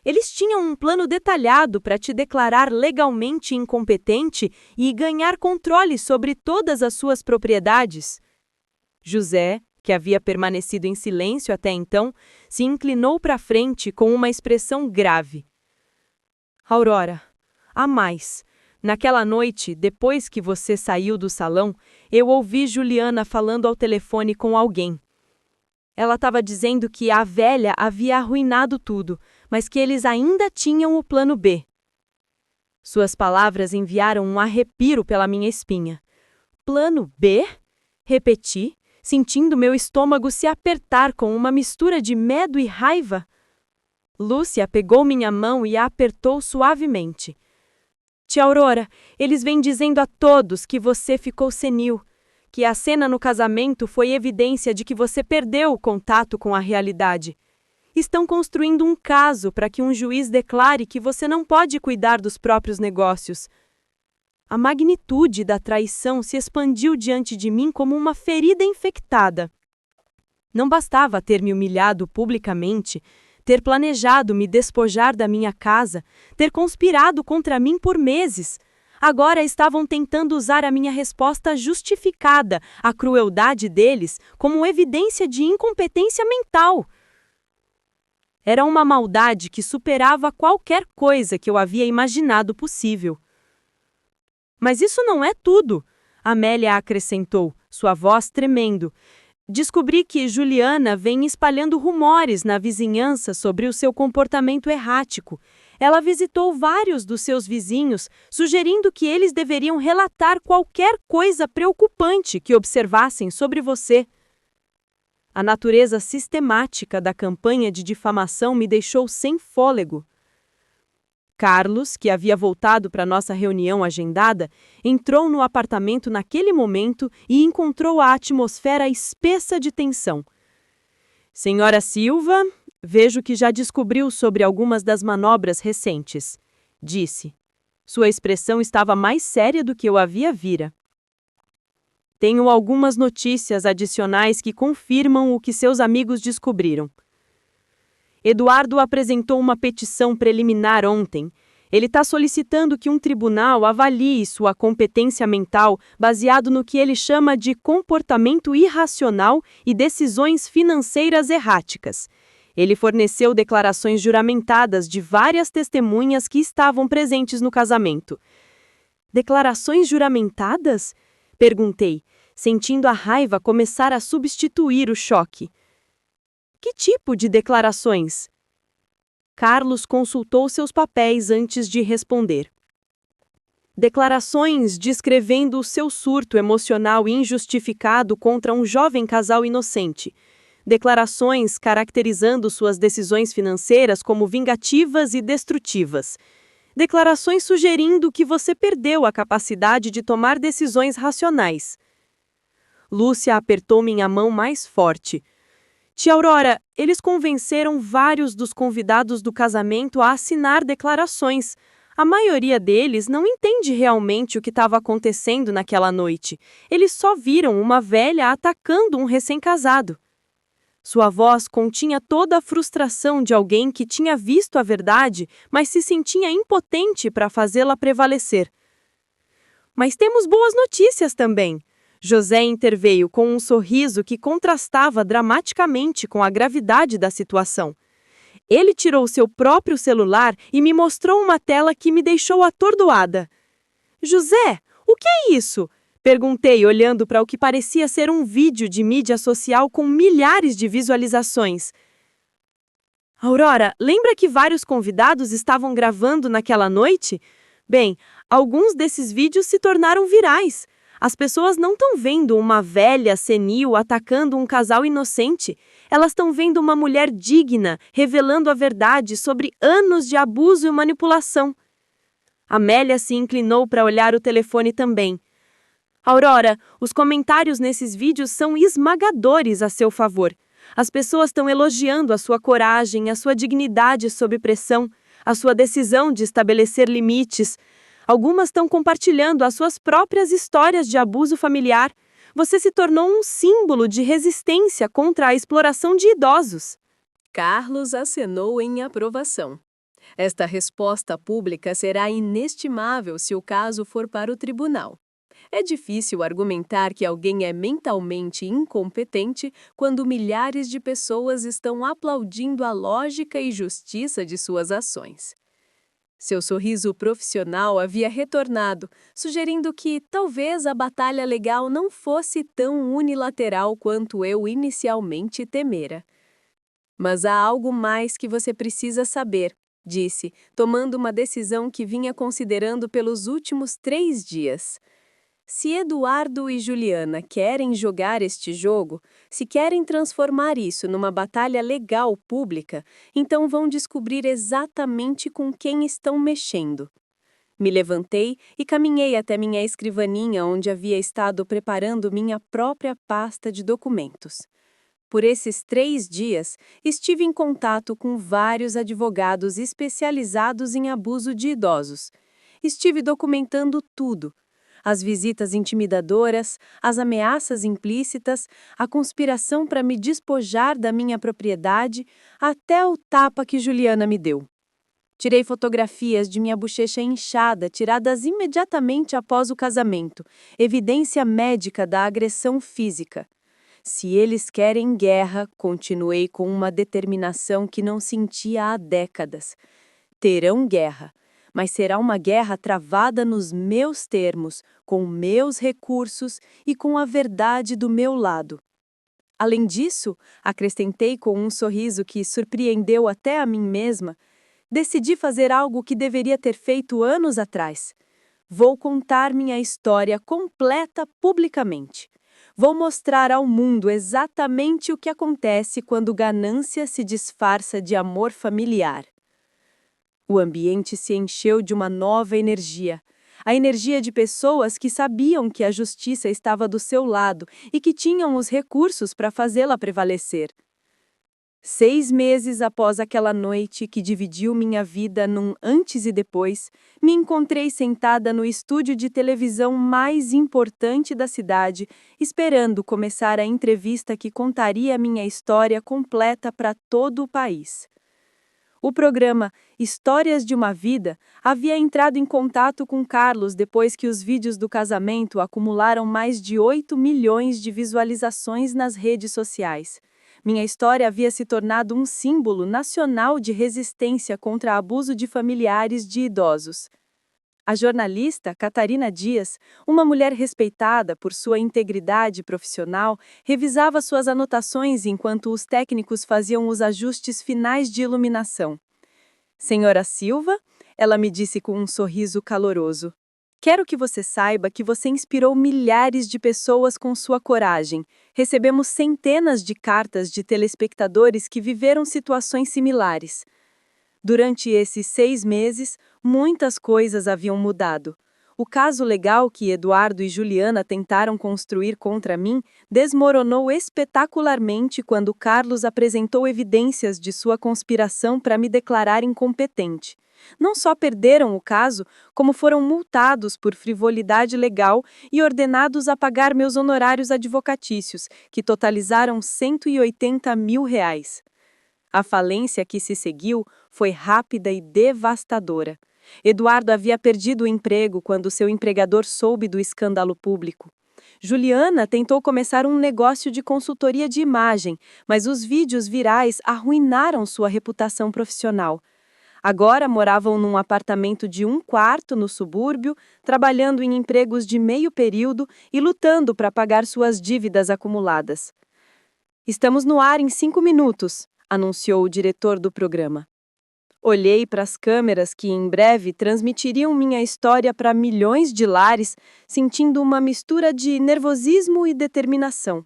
[SPEAKER 4] Eles tinham um plano detalhado para te declarar legalmente incompetente e ganhar controle sobre todas as suas propriedades. José, que havia permanecido em silêncio até então, se inclinou para frente com uma expressão grave. Aurora, há mais. Naquela noite, depois que você saiu do salão, eu ouvi Juliana falando ao telefone com alguém. Ela estava dizendo que a velha havia arruinado tudo, mas que eles ainda tinham o plano B. Suas palavras enviaram um arrepio pela minha espinha. Plano B? Repeti, sentindo meu estômago se apertar com uma mistura de medo e raiva. Lúcia pegou minha mão e a apertou suavemente. Tia Aurora, eles vêm dizendo a todos que você ficou senil, que a cena no casamento foi evidência de que você perdeu o contato com a realidade. Estão construindo um caso para que um juiz declare que você não pode cuidar dos próprios negócios. A magnitude da traição se expandiu diante de mim como uma ferida infectada. Não bastava ter me humilhado publicamente, ter planejado me despojar da minha casa, ter conspirado contra mim por meses. Agora estavam tentando usar a minha resposta justificada à crueldade deles como evidência de incompetência mental. Era uma maldade que superava qualquer coisa que eu havia imaginado possível. Mas isso não é tudo, Amélia acrescentou, sua voz tremendo. Descobri que Juliana vem espalhando rumores na vizinhança sobre o seu comportamento errático. Ela visitou vários dos seus vizinhos, sugerindo que eles deveriam relatar qualquer coisa preocupante que observassem sobre você. A natureza sistemática da campanha de difamação me deixou sem fôlego. Carlos, que havia voltado para nossa reunião agendada, entrou no apartamento naquele momento e encontrou a atmosfera espessa de tensão. Senhora Silva, vejo que já descobriu sobre algumas das manobras recentes, disse. Sua expressão estava mais séria do que eu havia vira. Tenho algumas notícias adicionais que confirmam o que seus amigos descobriram. Eduardo apresentou uma petição preliminar ontem. Ele está solicitando que um tribunal avalie sua competência mental baseado no que ele chama de comportamento irracional e decisões financeiras erráticas. Ele forneceu declarações juramentadas de várias testemunhas que estavam presentes no casamento. Declarações juramentadas? Perguntei, sentindo a raiva começar a substituir o choque. Que tipo de declarações? Carlos consultou seus papéis antes de responder. Declarações descrevendo o seu surto emocional injustificado contra um jovem casal inocente. Declarações caracterizando suas decisões financeiras como vingativas e destrutivas. Declarações sugerindo que você perdeu a capacidade de tomar decisões racionais. Lúcia apertou minha mão mais forte. Tia Aurora, eles convenceram vários dos convidados do casamento a assinar declarações. A maioria deles não entende realmente o que estava acontecendo naquela noite. Eles só viram uma velha atacando um recém-casado. Sua voz continha toda a frustração de alguém que tinha visto a verdade, mas se sentia impotente para fazê-la prevalecer. Mas temos boas notícias também. José interveio com um sorriso que contrastava dramaticamente com a gravidade da situação. Ele tirou seu próprio celular e me mostrou uma tela que me deixou atordoada. José, o que é isso? Perguntei, olhando para o que parecia ser um vídeo de mídia social com milhares de visualizações. Aurora, lembra que vários convidados estavam gravando naquela noite? Bem, alguns desses vídeos se tornaram virais. As pessoas não estão vendo uma velha senil atacando um casal inocente. Elas estão vendo uma mulher digna, revelando a verdade sobre anos de abuso e manipulação. Amélia se inclinou para olhar o telefone também.
[SPEAKER 5] Aurora, os comentários nesses vídeos são esmagadores a seu favor. As pessoas estão elogiando a sua coragem, a sua dignidade sob pressão, a sua decisão de estabelecer limites. Algumas estão compartilhando as suas próprias histórias de abuso familiar. Você se tornou um símbolo de resistência contra a exploração de idosos.
[SPEAKER 1] Carlos acenou em aprovação. Esta resposta pública será inestimável se o caso for para o tribunal. É difícil argumentar que alguém é mentalmente incompetente quando milhares de pessoas estão aplaudindo a lógica e justiça de suas ações. Seu sorriso profissional havia retornado, sugerindo que talvez a batalha legal não fosse tão unilateral quanto eu inicialmente temera. Mas há algo mais que você precisa saber, disse, tomando uma decisão que vinha considerando pelos últimos 3 dias. Se Eduardo e Juliana querem jogar este jogo, se querem transformar isso numa batalha legal pública, então vão descobrir exatamente com quem estão mexendo. Me levantei e caminhei até minha escrivaninha, onde havia estado preparando minha própria pasta de documentos. Por esses 3 dias, estive em contato com vários advogados especializados em abuso de idosos. Estive documentando tudo. As visitas intimidadoras, as ameaças implícitas, a conspiração para me despojar da minha propriedade, até o tapa que Juliana me deu. Tirei fotografias de minha bochecha inchada, tiradas imediatamente após o casamento, evidência médica da agressão física. Se eles querem guerra, continuei com uma determinação que não sentia há décadas. Terão guerra. Mas será uma guerra travada nos meus termos, com meus recursos e com a verdade do meu lado. Além disso, acrescentei com um sorriso que surpreendeu até a mim mesma, decidi fazer algo que deveria ter feito anos atrás. Vou contar minha história completa publicamente. Vou mostrar ao mundo exatamente o que acontece quando ganância se disfarça de amor familiar. O ambiente se encheu de uma nova energia, a energia de pessoas que sabiam que a justiça estava do seu lado e que tinham os recursos para fazê-la prevalecer. 6 meses após aquela noite que dividiu minha vida num antes e depois, me encontrei sentada no estúdio de televisão mais importante da cidade, esperando começar a entrevista que contaria minha história completa para todo o país. O programa Histórias de uma Vida havia entrado em contato com Carlos depois que os vídeos do casamento acumularam mais de 8 milhões de visualizações nas redes sociais. Minha história havia se tornado um símbolo nacional de resistência contra abuso de familiares de idosos. A jornalista Catarina Dias, uma mulher respeitada por sua integridade profissional, revisava suas anotações enquanto os técnicos faziam os ajustes finais de iluminação. Senhora Silva, ela me disse com um sorriso caloroso. Quero que você saiba que você inspirou milhares de pessoas com sua coragem. Recebemos centenas de cartas de telespectadores que viveram situações similares. Durante esses 6 meses, muitas coisas haviam mudado. O caso legal que Eduardo e Juliana tentaram construir contra mim desmoronou espetacularmente quando Carlos apresentou evidências de sua conspiração para me declarar incompetente. Não só perderam o caso, como foram multados por frivolidade legal e ordenados a pagar meus honorários advocatícios, que totalizaram R$ 180 mil. A falência que se seguiu foi rápida e devastadora. Eduardo havia perdido o emprego quando seu empregador soube do escândalo público. Juliana tentou começar um negócio de consultoria de imagem, mas os vídeos virais arruinaram sua reputação profissional. Agora moravam num apartamento de 1 quarto no subúrbio, trabalhando em empregos de meio período e lutando para pagar suas dívidas acumuladas. Estamos no ar em 5 minutos, anunciou o diretor do programa. Olhei para as câmeras que em breve transmitiriam minha história para milhões de lares, sentindo uma mistura de nervosismo e determinação.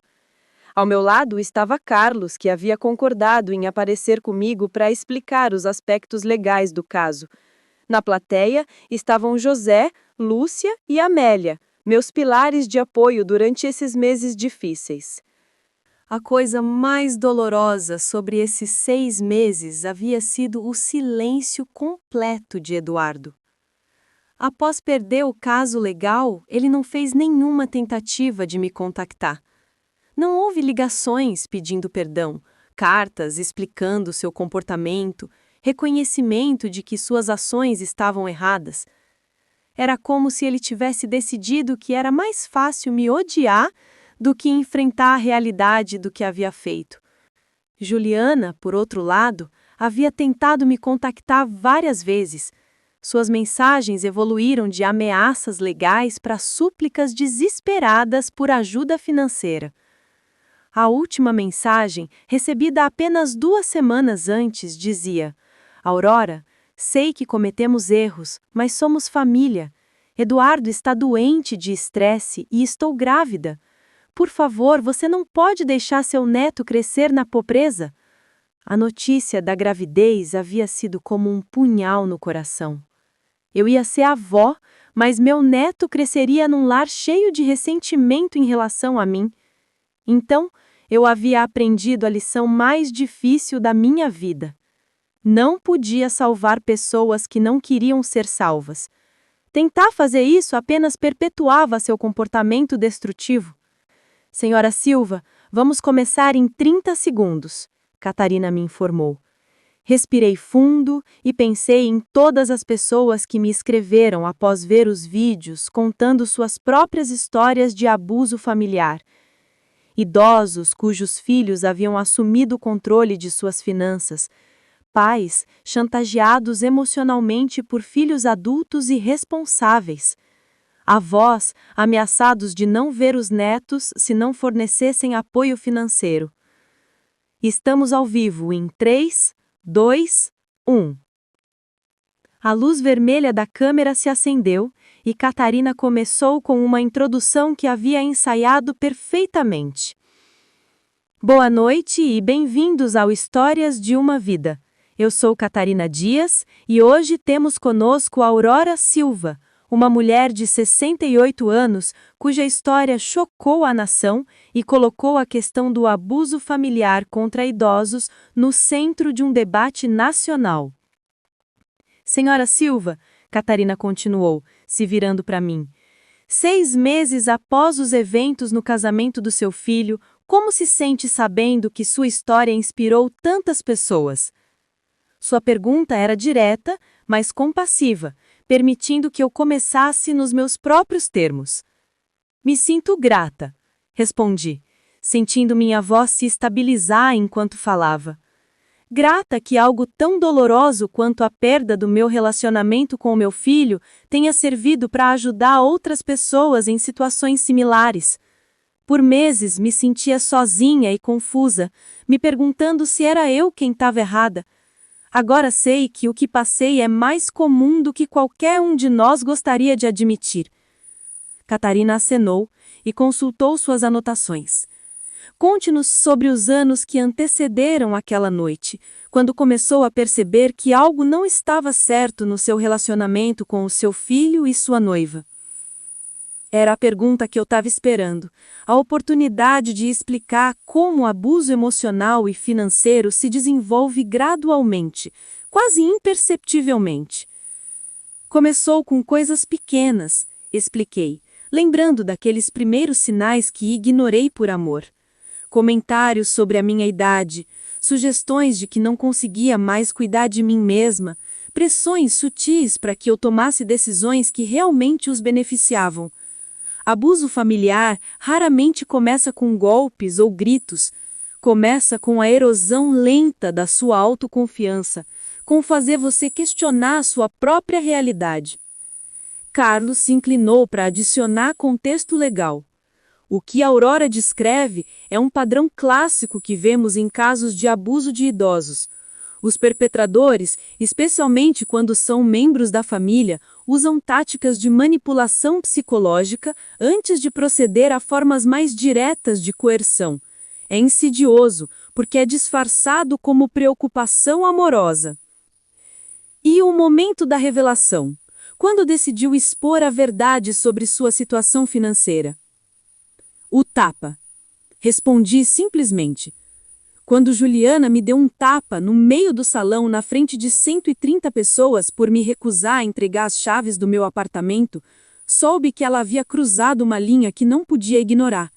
[SPEAKER 1] Ao meu lado estava Carlos, que havia concordado em aparecer comigo para explicar os aspectos legais do caso. Na plateia estavam José, Lúcia e Amélia,
[SPEAKER 5] meus pilares de apoio durante esses meses difíceis.
[SPEAKER 4] A coisa mais dolorosa sobre esses 6 meses havia sido o silêncio completo de Eduardo. Após perder o caso legal, ele não fez nenhuma tentativa de me contactar. Não houve ligações pedindo perdão, cartas explicando seu comportamento, reconhecimento de que suas ações estavam erradas. Era como se ele tivesse decidido que era mais fácil me odiar do que enfrentar a realidade do que havia feito. Juliana, por outro lado, havia tentado me contactar várias vezes. Suas mensagens evoluíram de ameaças legais para súplicas desesperadas por ajuda financeira. A última mensagem, recebida apenas 2 semanas antes, dizia: Aurora, sei que cometemos erros, mas somos família. Eduardo está doente de estresse e estou grávida. Por favor, você não pode deixar seu neto crescer na pobreza. A notícia da gravidez havia sido como um punhal no coração. Eu ia ser avó, mas meu neto cresceria num lar cheio de ressentimento em relação a mim. Então, eu havia aprendido a lição mais difícil da minha vida. Não podia salvar pessoas que não queriam ser salvas. Tentar fazer isso apenas perpetuava seu comportamento destrutivo. Senhora Silva, vamos começar em 30 segundos, Catarina me informou. Respirei fundo e pensei em todas as pessoas que me escreveram após ver os vídeos contando suas próprias histórias de abuso familiar. Idosos cujos filhos haviam assumido o controle de suas finanças. Pais chantageados emocionalmente por filhos adultos irresponsáveis. Avós ameaçados de não ver os netos se não fornecessem apoio financeiro. Estamos ao vivo em 3, 2, 1. A luz vermelha da câmera se acendeu e Catarina começou com uma introdução que havia ensaiado perfeitamente. Boa noite e bem-vindos ao Histórias de uma Vida. Eu sou Catarina Dias e hoje temos conosco Aurora Silva, uma mulher de 68 anos cuja história chocou a nação e colocou a questão do abuso familiar contra idosos no centro de um debate nacional. Senhora Silva, Catarina continuou, se virando para mim, 6 meses após os eventos no casamento do seu filho, como se sente sabendo que sua história inspirou tantas pessoas? Sua pergunta era direta, mas compassiva, permitindo que eu começasse nos meus próprios termos. Me sinto grata, respondi, sentindo minha voz se estabilizar enquanto falava. Grata que algo tão doloroso quanto a perda do meu relacionamento com o meu filho tenha servido para ajudar outras pessoas em situações similares. Por meses me sentia sozinha e confusa, me perguntando se era eu quem estava errada. Agora sei que o que passei é mais comum do que qualquer um de nós gostaria de admitir. Catarina acenou e consultou suas anotações. Conte-nos sobre os anos que antecederam aquela noite, quando começou a perceber que algo não estava certo no seu relacionamento com o seu filho e sua noiva. Era a pergunta que eu estava esperando, a oportunidade de explicar como o abuso emocional e financeiro se desenvolve gradualmente, quase imperceptivelmente. Começou com coisas pequenas, expliquei, lembrando daqueles primeiros sinais que ignorei por amor. Comentários sobre a minha idade, sugestões de que não conseguia mais cuidar de mim mesma, pressões sutis para que eu tomasse decisões que realmente os beneficiavam. Abuso familiar raramente começa com golpes ou gritos. Começa com a erosão lenta da sua autoconfiança, com fazer você questionar a sua própria realidade. Carlos se inclinou para adicionar contexto legal. O que Aurora descreve é um padrão clássico que vemos em casos de abuso de idosos. Os perpetradores, especialmente quando são membros da família, usam táticas de manipulação psicológica antes de proceder a formas mais diretas de coerção. É insidioso, porque é disfarçado como preocupação amorosa. E o momento da revelação?
[SPEAKER 2] quando decidiu expor a verdade sobre sua situação financeira. O tapa. Respondi simplesmente. Quando Juliana me deu um tapa no meio do salão na frente de 130 pessoas por me recusar a entregar as chaves do meu apartamento, soube que ela havia cruzado uma linha que não podia ignorar.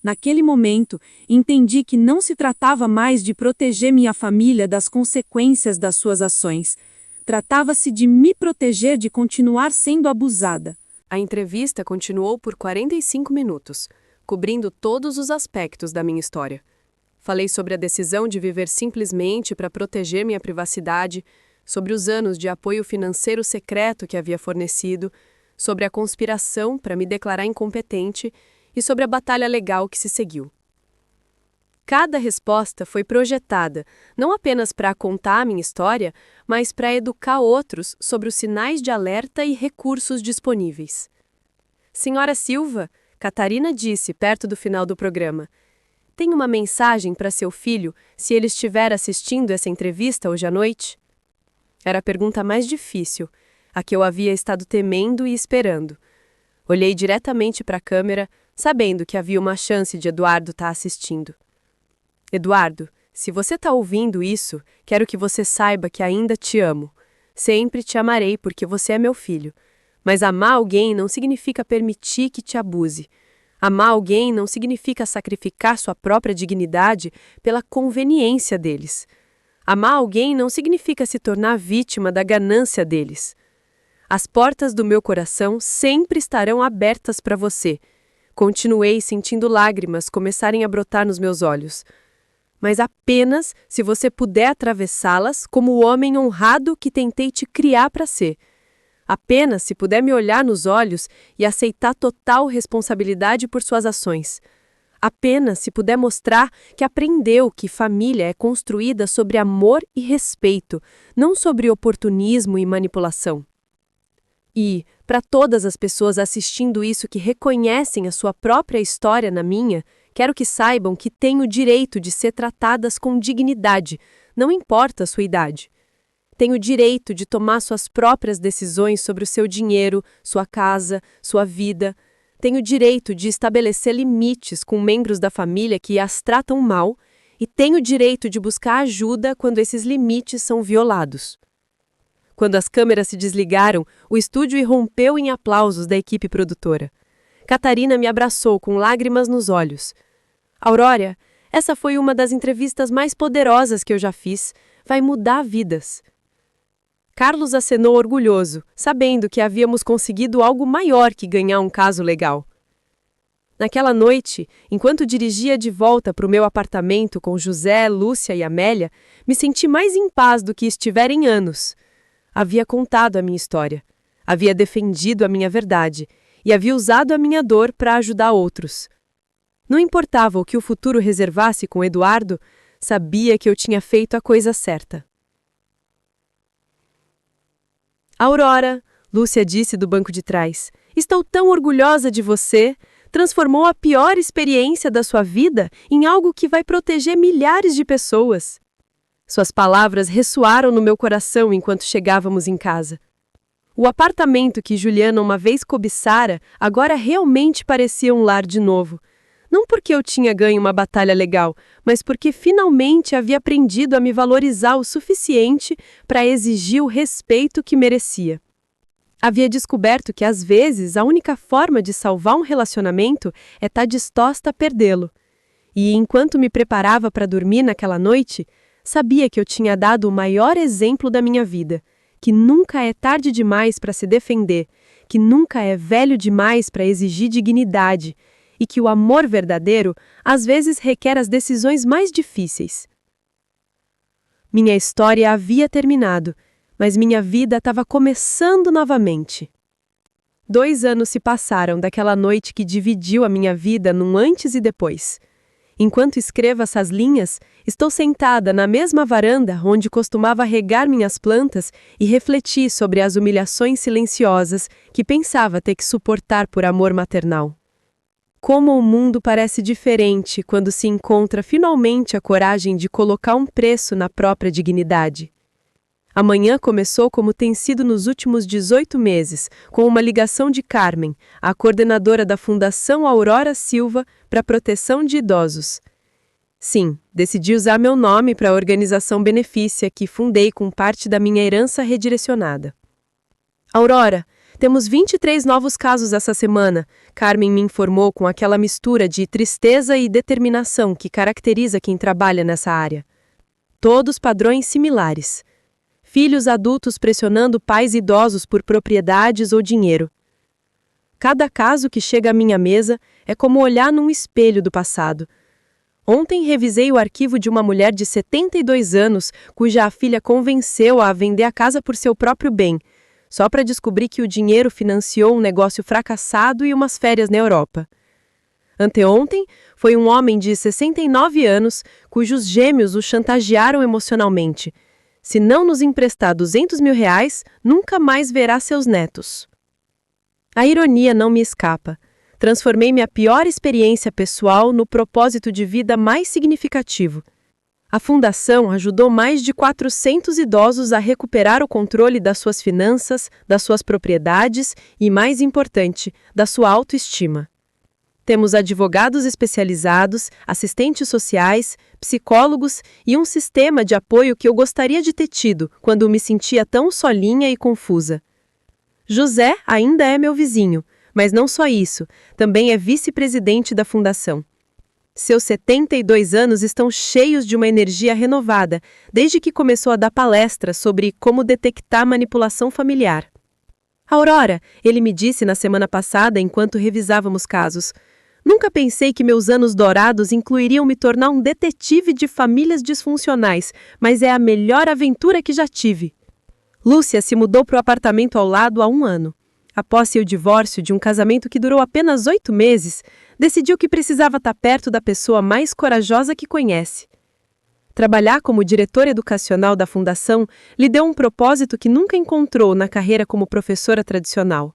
[SPEAKER 2] Naquele momento, entendi que não se tratava mais de proteger minha família das consequências das suas ações. Tratava-se de me proteger de continuar sendo abusada.
[SPEAKER 1] A entrevista continuou por 45 minutos, cobrindo todos os aspectos da minha história. Falei sobre a decisão de viver simplesmente para proteger minha privacidade, sobre os anos de apoio financeiro secreto que havia fornecido, sobre a conspiração para me declarar incompetente e sobre a batalha legal que se seguiu. Cada resposta foi projetada, não apenas para contar a minha história, mas para educar outros sobre os sinais de alerta e recursos disponíveis. Senhora Silva, Catarina disse perto do final do programa, tem uma mensagem para seu filho se ele estiver assistindo essa entrevista hoje à noite? Era a pergunta mais difícil, a que eu havia estado temendo e esperando. Olhei diretamente para a câmera, sabendo que havia uma chance de Eduardo estar assistindo. Eduardo, se você está ouvindo isso, quero que você saiba que ainda te amo. Sempre te amarei porque você é meu filho. Mas amar alguém não significa permitir que te abuse. Amar alguém não significa sacrificar sua própria dignidade pela conveniência deles. Amar alguém não significa se tornar vítima da ganância deles. As portas do meu coração sempre estarão abertas para você. Continuei sentindo lágrimas começarem a brotar nos meus olhos. Mas apenas se você puder atravessá-las como o homem honrado que tentei te criar para ser. Apenas se puder me olhar nos olhos e aceitar total responsabilidade por suas ações. Apenas se puder mostrar que aprendeu que família é construída sobre amor e respeito, não sobre oportunismo e manipulação. E, para todas as pessoas assistindo isso que reconhecem a sua própria história na minha, quero que saibam que têm o direito de ser tratadas com dignidade, não importa a sua idade. Tem o direito de tomar suas próprias decisões sobre o seu dinheiro, sua casa, sua vida. Tem o direito de estabelecer limites com membros da família que as tratam mal e tem o direito de buscar ajuda quando esses limites são violados. Quando as câmeras se desligaram, o estúdio irrompeu em aplausos da equipe produtora. Catarina me abraçou com lágrimas nos olhos. Aurora, essa foi uma das entrevistas mais poderosas que eu já fiz. Vai mudar vidas. Carlos acenou orgulhoso, sabendo que havíamos conseguido algo maior que ganhar um caso legal. Naquela noite, enquanto dirigia de volta para o meu apartamento com José, Lúcia e Amélia, me senti mais em paz do que estivera em anos. Havia contado a minha história, havia defendido a minha verdade e havia usado a minha dor para ajudar outros. Não importava o que o futuro reservasse com Eduardo, sabia que eu tinha feito a coisa certa. Aurora, Lúcia disse do banco de trás, estou tão orgulhosa de você. Transformou a pior experiência da sua vida em algo que vai proteger milhares de pessoas. Suas palavras ressoaram no meu coração enquanto chegávamos em casa. O apartamento que Juliana uma vez cobiçara agora realmente parecia um lar de novo. Não porque eu tinha ganho uma batalha legal, mas porque finalmente havia aprendido a me valorizar o suficiente para exigir o respeito que merecia. Havia descoberto que, às vezes, a única forma de salvar um relacionamento é estar disposta a perdê-lo. E, enquanto me preparava para dormir naquela noite, sabia que eu tinha dado o maior exemplo da minha vida, que nunca é tarde demais para se defender, que nunca é velho demais para exigir dignidade, e que o amor verdadeiro, às vezes, requer as decisões mais difíceis. Minha história havia terminado, mas minha vida estava começando novamente. 2 anos se passaram daquela noite que dividiu a minha vida num antes e depois. Enquanto escrevo essas linhas, estou sentada na mesma varanda onde costumava regar minhas plantas e refletir sobre as humilhações silenciosas que pensava ter que suportar por amor maternal. Como o mundo parece diferente quando se encontra finalmente a coragem de colocar um preço na própria dignidade.
[SPEAKER 5] A manhã começou como tem sido nos últimos 18 meses, com uma ligação de Carmen, a coordenadora da Fundação Aurora Silva para a Proteção de Idosos. Sim, decidi usar meu nome para a organização benefícia que fundei com parte da minha herança redirecionada. Aurora, temos 23 novos casos essa semana, Carmen me informou com aquela mistura de tristeza e determinação que caracteriza quem trabalha nessa área. Todos padrões similares. Filhos adultos pressionando pais idosos por propriedades ou dinheiro. Cada caso que chega à minha mesa é como olhar num espelho do passado. Ontem revisei o arquivo de uma mulher de 72 anos, cuja filha convenceu a vender a casa por seu próprio bem, só para descobrir que o dinheiro financiou um negócio fracassado e umas férias na Europa. Anteontem, foi um homem de 69 anos, cujos gêmeos o chantagearam emocionalmente. Se não nos emprestar R$200 mil, nunca mais verá seus netos. A ironia não me escapa. Transformei minha pior experiência pessoal no propósito de vida mais significativo. A Fundação ajudou mais de 400 idosos a recuperar o controle das suas finanças, das suas propriedades e, mais importante, da sua autoestima. Temos advogados especializados, assistentes sociais, psicólogos e um sistema de apoio que eu gostaria de ter tido quando me sentia tão sozinha e confusa. José ainda é meu vizinho, mas não só isso, também é vice-presidente da Fundação. Seus 72 anos estão cheios de uma energia renovada, desde que começou a dar palestras sobre como detectar manipulação familiar. Aurora, ele me disse na semana passada enquanto revisávamos casos. Nunca pensei que meus anos dourados incluiriam me tornar um detetive de famílias disfuncionais, mas é a melhor aventura que já tive. Lúcia se mudou para o apartamento ao lado há 1 ano. Após seu divórcio de um casamento que durou apenas 8 meses, decidiu que precisava estar perto da pessoa mais corajosa que conhece. Trabalhar como diretora educacional da Fundação lhe deu um propósito que nunca encontrou na carreira como professora tradicional.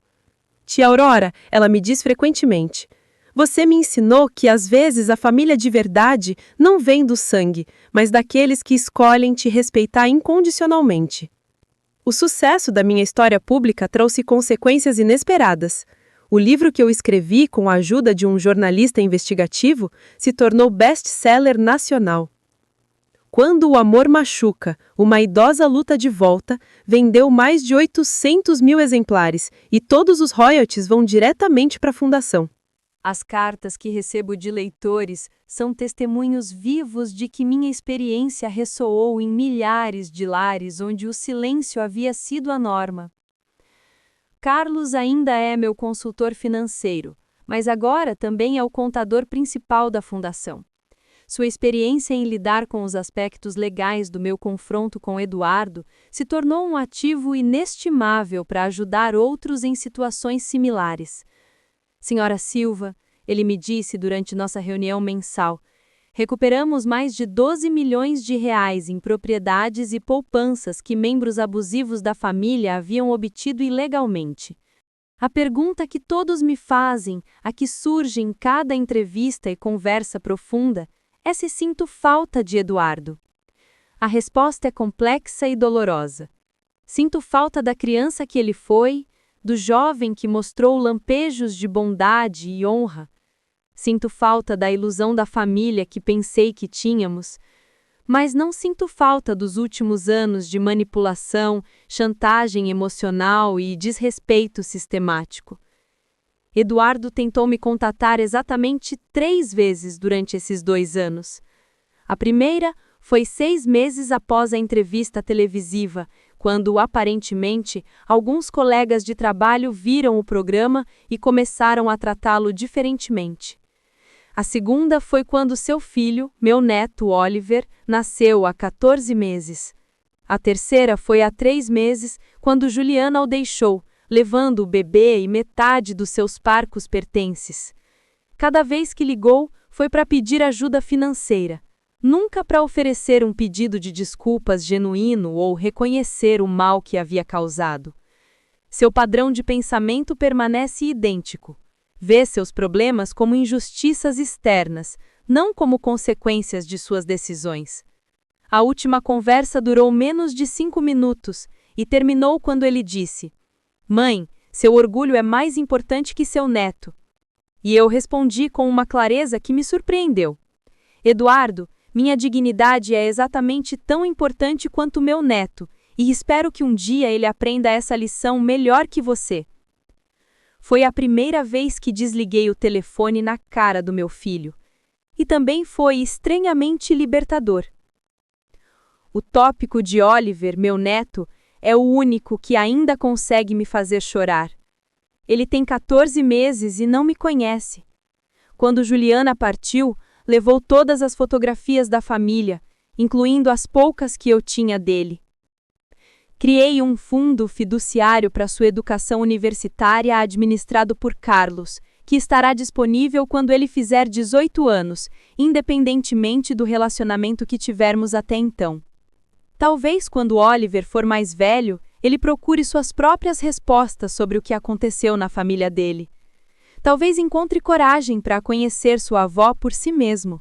[SPEAKER 5] Tia Aurora, ela me diz frequentemente, você me ensinou que às vezes a família de verdade não vem do sangue, mas daqueles que escolhem te respeitar incondicionalmente. O sucesso da minha história pública trouxe consequências inesperadas. O livro que eu escrevi com a ajuda de um jornalista investigativo se tornou best-seller nacional. Quando o Amor Machuca, uma idosa luta de volta, vendeu mais de 800 mil exemplares e todos os royalties vão diretamente para a Fundação.
[SPEAKER 4] As cartas que recebo de leitores são testemunhos vivos de que minha experiência ressoou em milhares de lares onde o silêncio havia sido a norma. Carlos ainda é meu consultor financeiro, mas agora também é o contador principal da Fundação. Sua experiência em lidar com os aspectos legais do meu confronto com Eduardo se tornou um ativo inestimável para ajudar outros em situações similares. Senhora Silva, ele me disse durante nossa reunião mensal, recuperamos mais de 12 milhões de reais em propriedades e poupanças que membros abusivos da família haviam obtido ilegalmente. A pergunta que todos me fazem, a que surge em cada entrevista e conversa profunda, é se sinto falta de Eduardo. A resposta é complexa e dolorosa. Sinto falta da criança que ele foi, do jovem que mostrou lampejos de bondade e honra. Sinto falta da ilusão da família que pensei que tínhamos, mas não sinto falta dos últimos anos de manipulação, chantagem emocional e desrespeito sistemático. Eduardo tentou me contatar exatamente 3 vezes durante esses 2 anos. A primeira foi 6 meses após a entrevista televisiva, quando, aparentemente, alguns colegas de trabalho viram o programa e começaram a tratá-lo diferentemente. A segunda foi quando seu filho, meu neto Oliver, nasceu há 14 meses. A terceira foi há 3 meses, quando Juliana o deixou, levando o bebê e metade dos seus parcos pertences. Cada vez que ligou, foi para pedir ajuda financeira. Nunca para oferecer um pedido de desculpas genuíno ou reconhecer o mal que havia causado. Seu padrão de pensamento permanece idêntico. Vê seus problemas como injustiças externas, não como consequências de suas decisões. A última conversa durou menos de 5 minutos e terminou quando ele disse: "Mãe, seu orgulho é mais importante que seu neto." E eu respondi com uma clareza que me surpreendeu: "Eduardo, minha dignidade é exatamente tão importante quanto meu neto, e espero que um dia ele aprenda essa lição melhor que você." Foi a primeira vez que desliguei o telefone na cara do meu filho. E também foi estranhamente libertador. O tópico de Oliver, meu neto, é o único que ainda consegue me fazer chorar. Ele tem 14 meses e não me conhece. Quando Juliana partiu, levou todas as fotografias da família, incluindo as poucas que eu tinha dele. Criei um fundo fiduciário para sua educação universitária administrado por Carlos, que estará disponível quando ele fizer 18 anos, independentemente do relacionamento que tivermos até então. Talvez quando Oliver for mais velho, ele procure suas próprias respostas sobre o que aconteceu na família dele. Talvez encontre coragem para conhecer sua avó por si mesmo.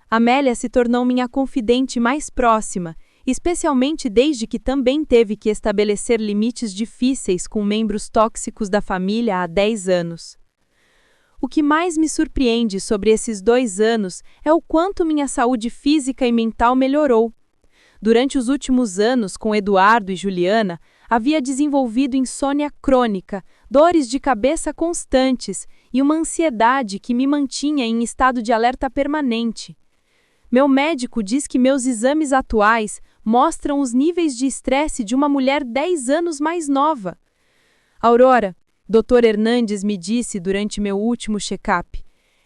[SPEAKER 4] Amélia se tornou minha confidente mais próxima, especialmente desde que também teve que estabelecer limites difíceis com membros tóxicos da família há 10 anos. O que mais me surpreende sobre esses 2 anos é o quanto minha saúde física e mental melhorou. Durante os últimos anos, com Eduardo e Juliana, havia desenvolvido insônia crônica, dores de cabeça constantes e uma ansiedade que me mantinha em estado de alerta permanente. Meu médico diz que meus exames atuais mostram os níveis de estresse de uma mulher 10 anos mais nova. Aurora, Dr. Hernandes me disse durante meu último check-up,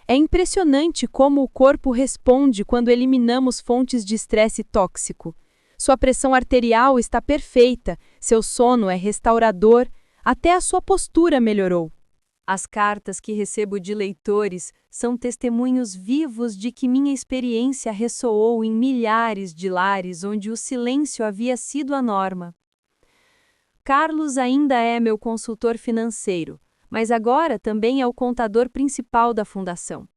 [SPEAKER 4] é impressionante como o corpo responde quando eliminamos fontes de estresse tóxico. Sua pressão arterial está perfeita, seu sono é restaurador, até a sua postura melhorou. As cartas que recebo de leitores são testemunhos vivos de que minha experiência ressoou em milhares de lares onde o silêncio havia sido a norma. Carlos ainda é meu consultor financeiro, mas agora também é o contador principal da fundação.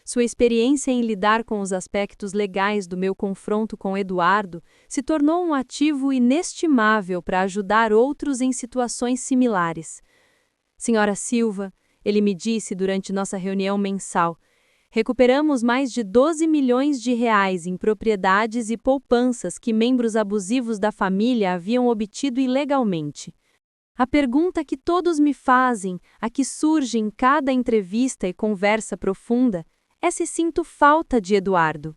[SPEAKER 4] Sua experiência em lidar com os aspectos legais do meu confronto com Eduardo se tornou um ativo inestimável para ajudar outros em situações similares. Senhora Silva, ele me disse durante nossa reunião mensal, recuperamos mais de 12 milhões de reais em propriedades e poupanças que membros abusivos da família haviam obtido ilegalmente. A pergunta que todos me fazem, a que surge em cada entrevista e conversa profunda, é se sinto falta de Eduardo.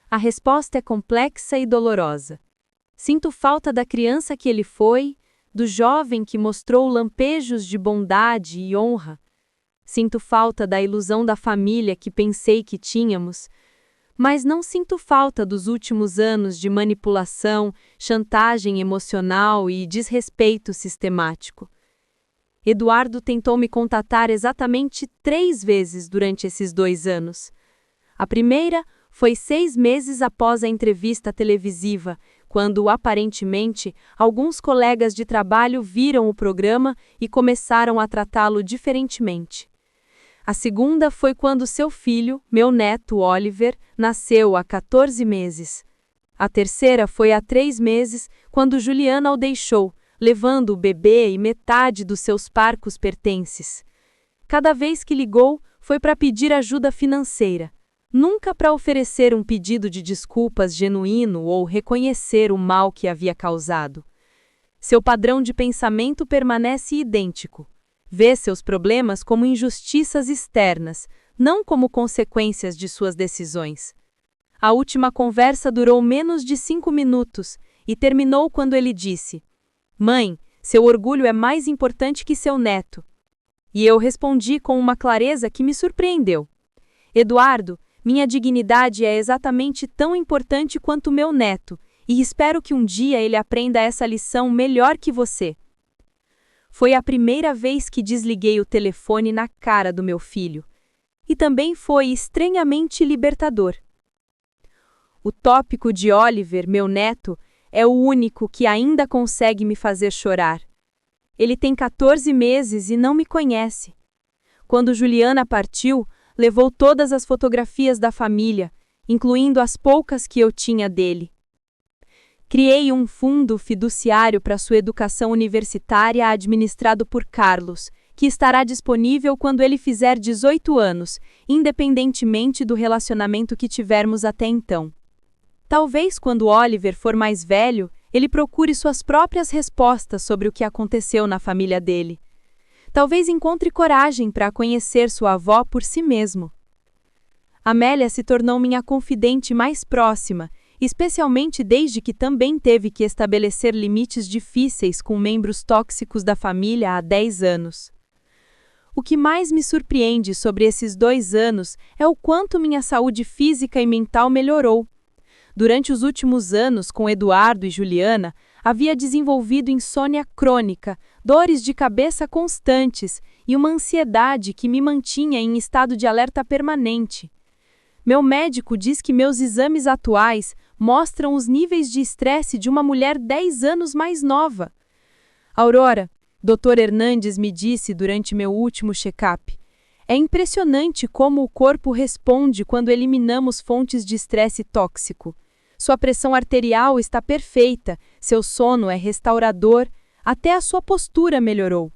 [SPEAKER 4] A resposta é complexa e dolorosa. Sinto falta da criança que ele foi, do jovem que mostrou lampejos de bondade e honra. Sinto falta da ilusão da família que pensei que tínhamos, mas não sinto falta dos últimos anos de manipulação, chantagem emocional e desrespeito sistemático. Eduardo tentou me contatar exatamente 3 vezes durante esses 2 anos. A primeira foi 6 meses após a entrevista televisiva, quando, aparentemente, alguns colegas de trabalho viram o programa e começaram a tratá-lo diferentemente. A segunda foi quando seu filho, meu neto Oliver, nasceu há 14 meses. A terceira foi há 3 meses, quando Juliana o deixou, levando o bebê e metade dos seus parcos pertences. Cada vez que ligou, foi para pedir ajuda financeira, nunca para oferecer um pedido de desculpas genuíno ou reconhecer o mal que havia causado. Seu padrão de pensamento permanece idêntico. Vê seus problemas como injustiças externas, não como consequências de suas decisões. A última conversa durou menos de 5 minutos e terminou quando ele disse: "Mãe, seu orgulho é mais importante que seu neto." E eu respondi com uma clareza que me surpreendeu: "Eduardo, minha dignidade é exatamente tão importante quanto meu neto, e espero que um dia ele aprenda essa lição melhor que você." Foi a primeira vez que desliguei o telefone na cara do meu filho. E também foi estranhamente libertador. O tópico de Oliver, meu neto, é o único que ainda consegue me fazer chorar. Ele tem 14 meses e não me conhece. Quando Juliana partiu, levou todas as fotografias da família, incluindo as poucas que eu tinha dele. Criei um fundo fiduciário para sua educação universitária administrado por Carlos, que estará disponível quando ele fizer 18 anos, independentemente do relacionamento que tivermos até então. Talvez quando Oliver for mais velho, ele procure suas próprias respostas sobre o que aconteceu na família dele. Talvez encontre coragem para conhecer sua avó por si mesmo. Amélia se tornou minha confidente mais próxima, especialmente desde que também teve que estabelecer limites difíceis com membros tóxicos da família há 10 anos. O que mais me surpreende sobre esses 2 anos é o quanto minha saúde física e mental melhorou. Durante os últimos anos, com Eduardo e Juliana, havia desenvolvido insônia crônica, dores de cabeça constantes e uma ansiedade que me mantinha em estado de alerta permanente. Meu médico diz que meus exames atuais mostram os níveis de estresse de uma mulher 10 anos mais nova. Aurora, Dr. Hernandes me disse durante meu último check-up, é impressionante como o corpo responde quando eliminamos fontes de estresse tóxico. Sua pressão arterial está perfeita, seu sono é restaurador, até a sua postura melhorou.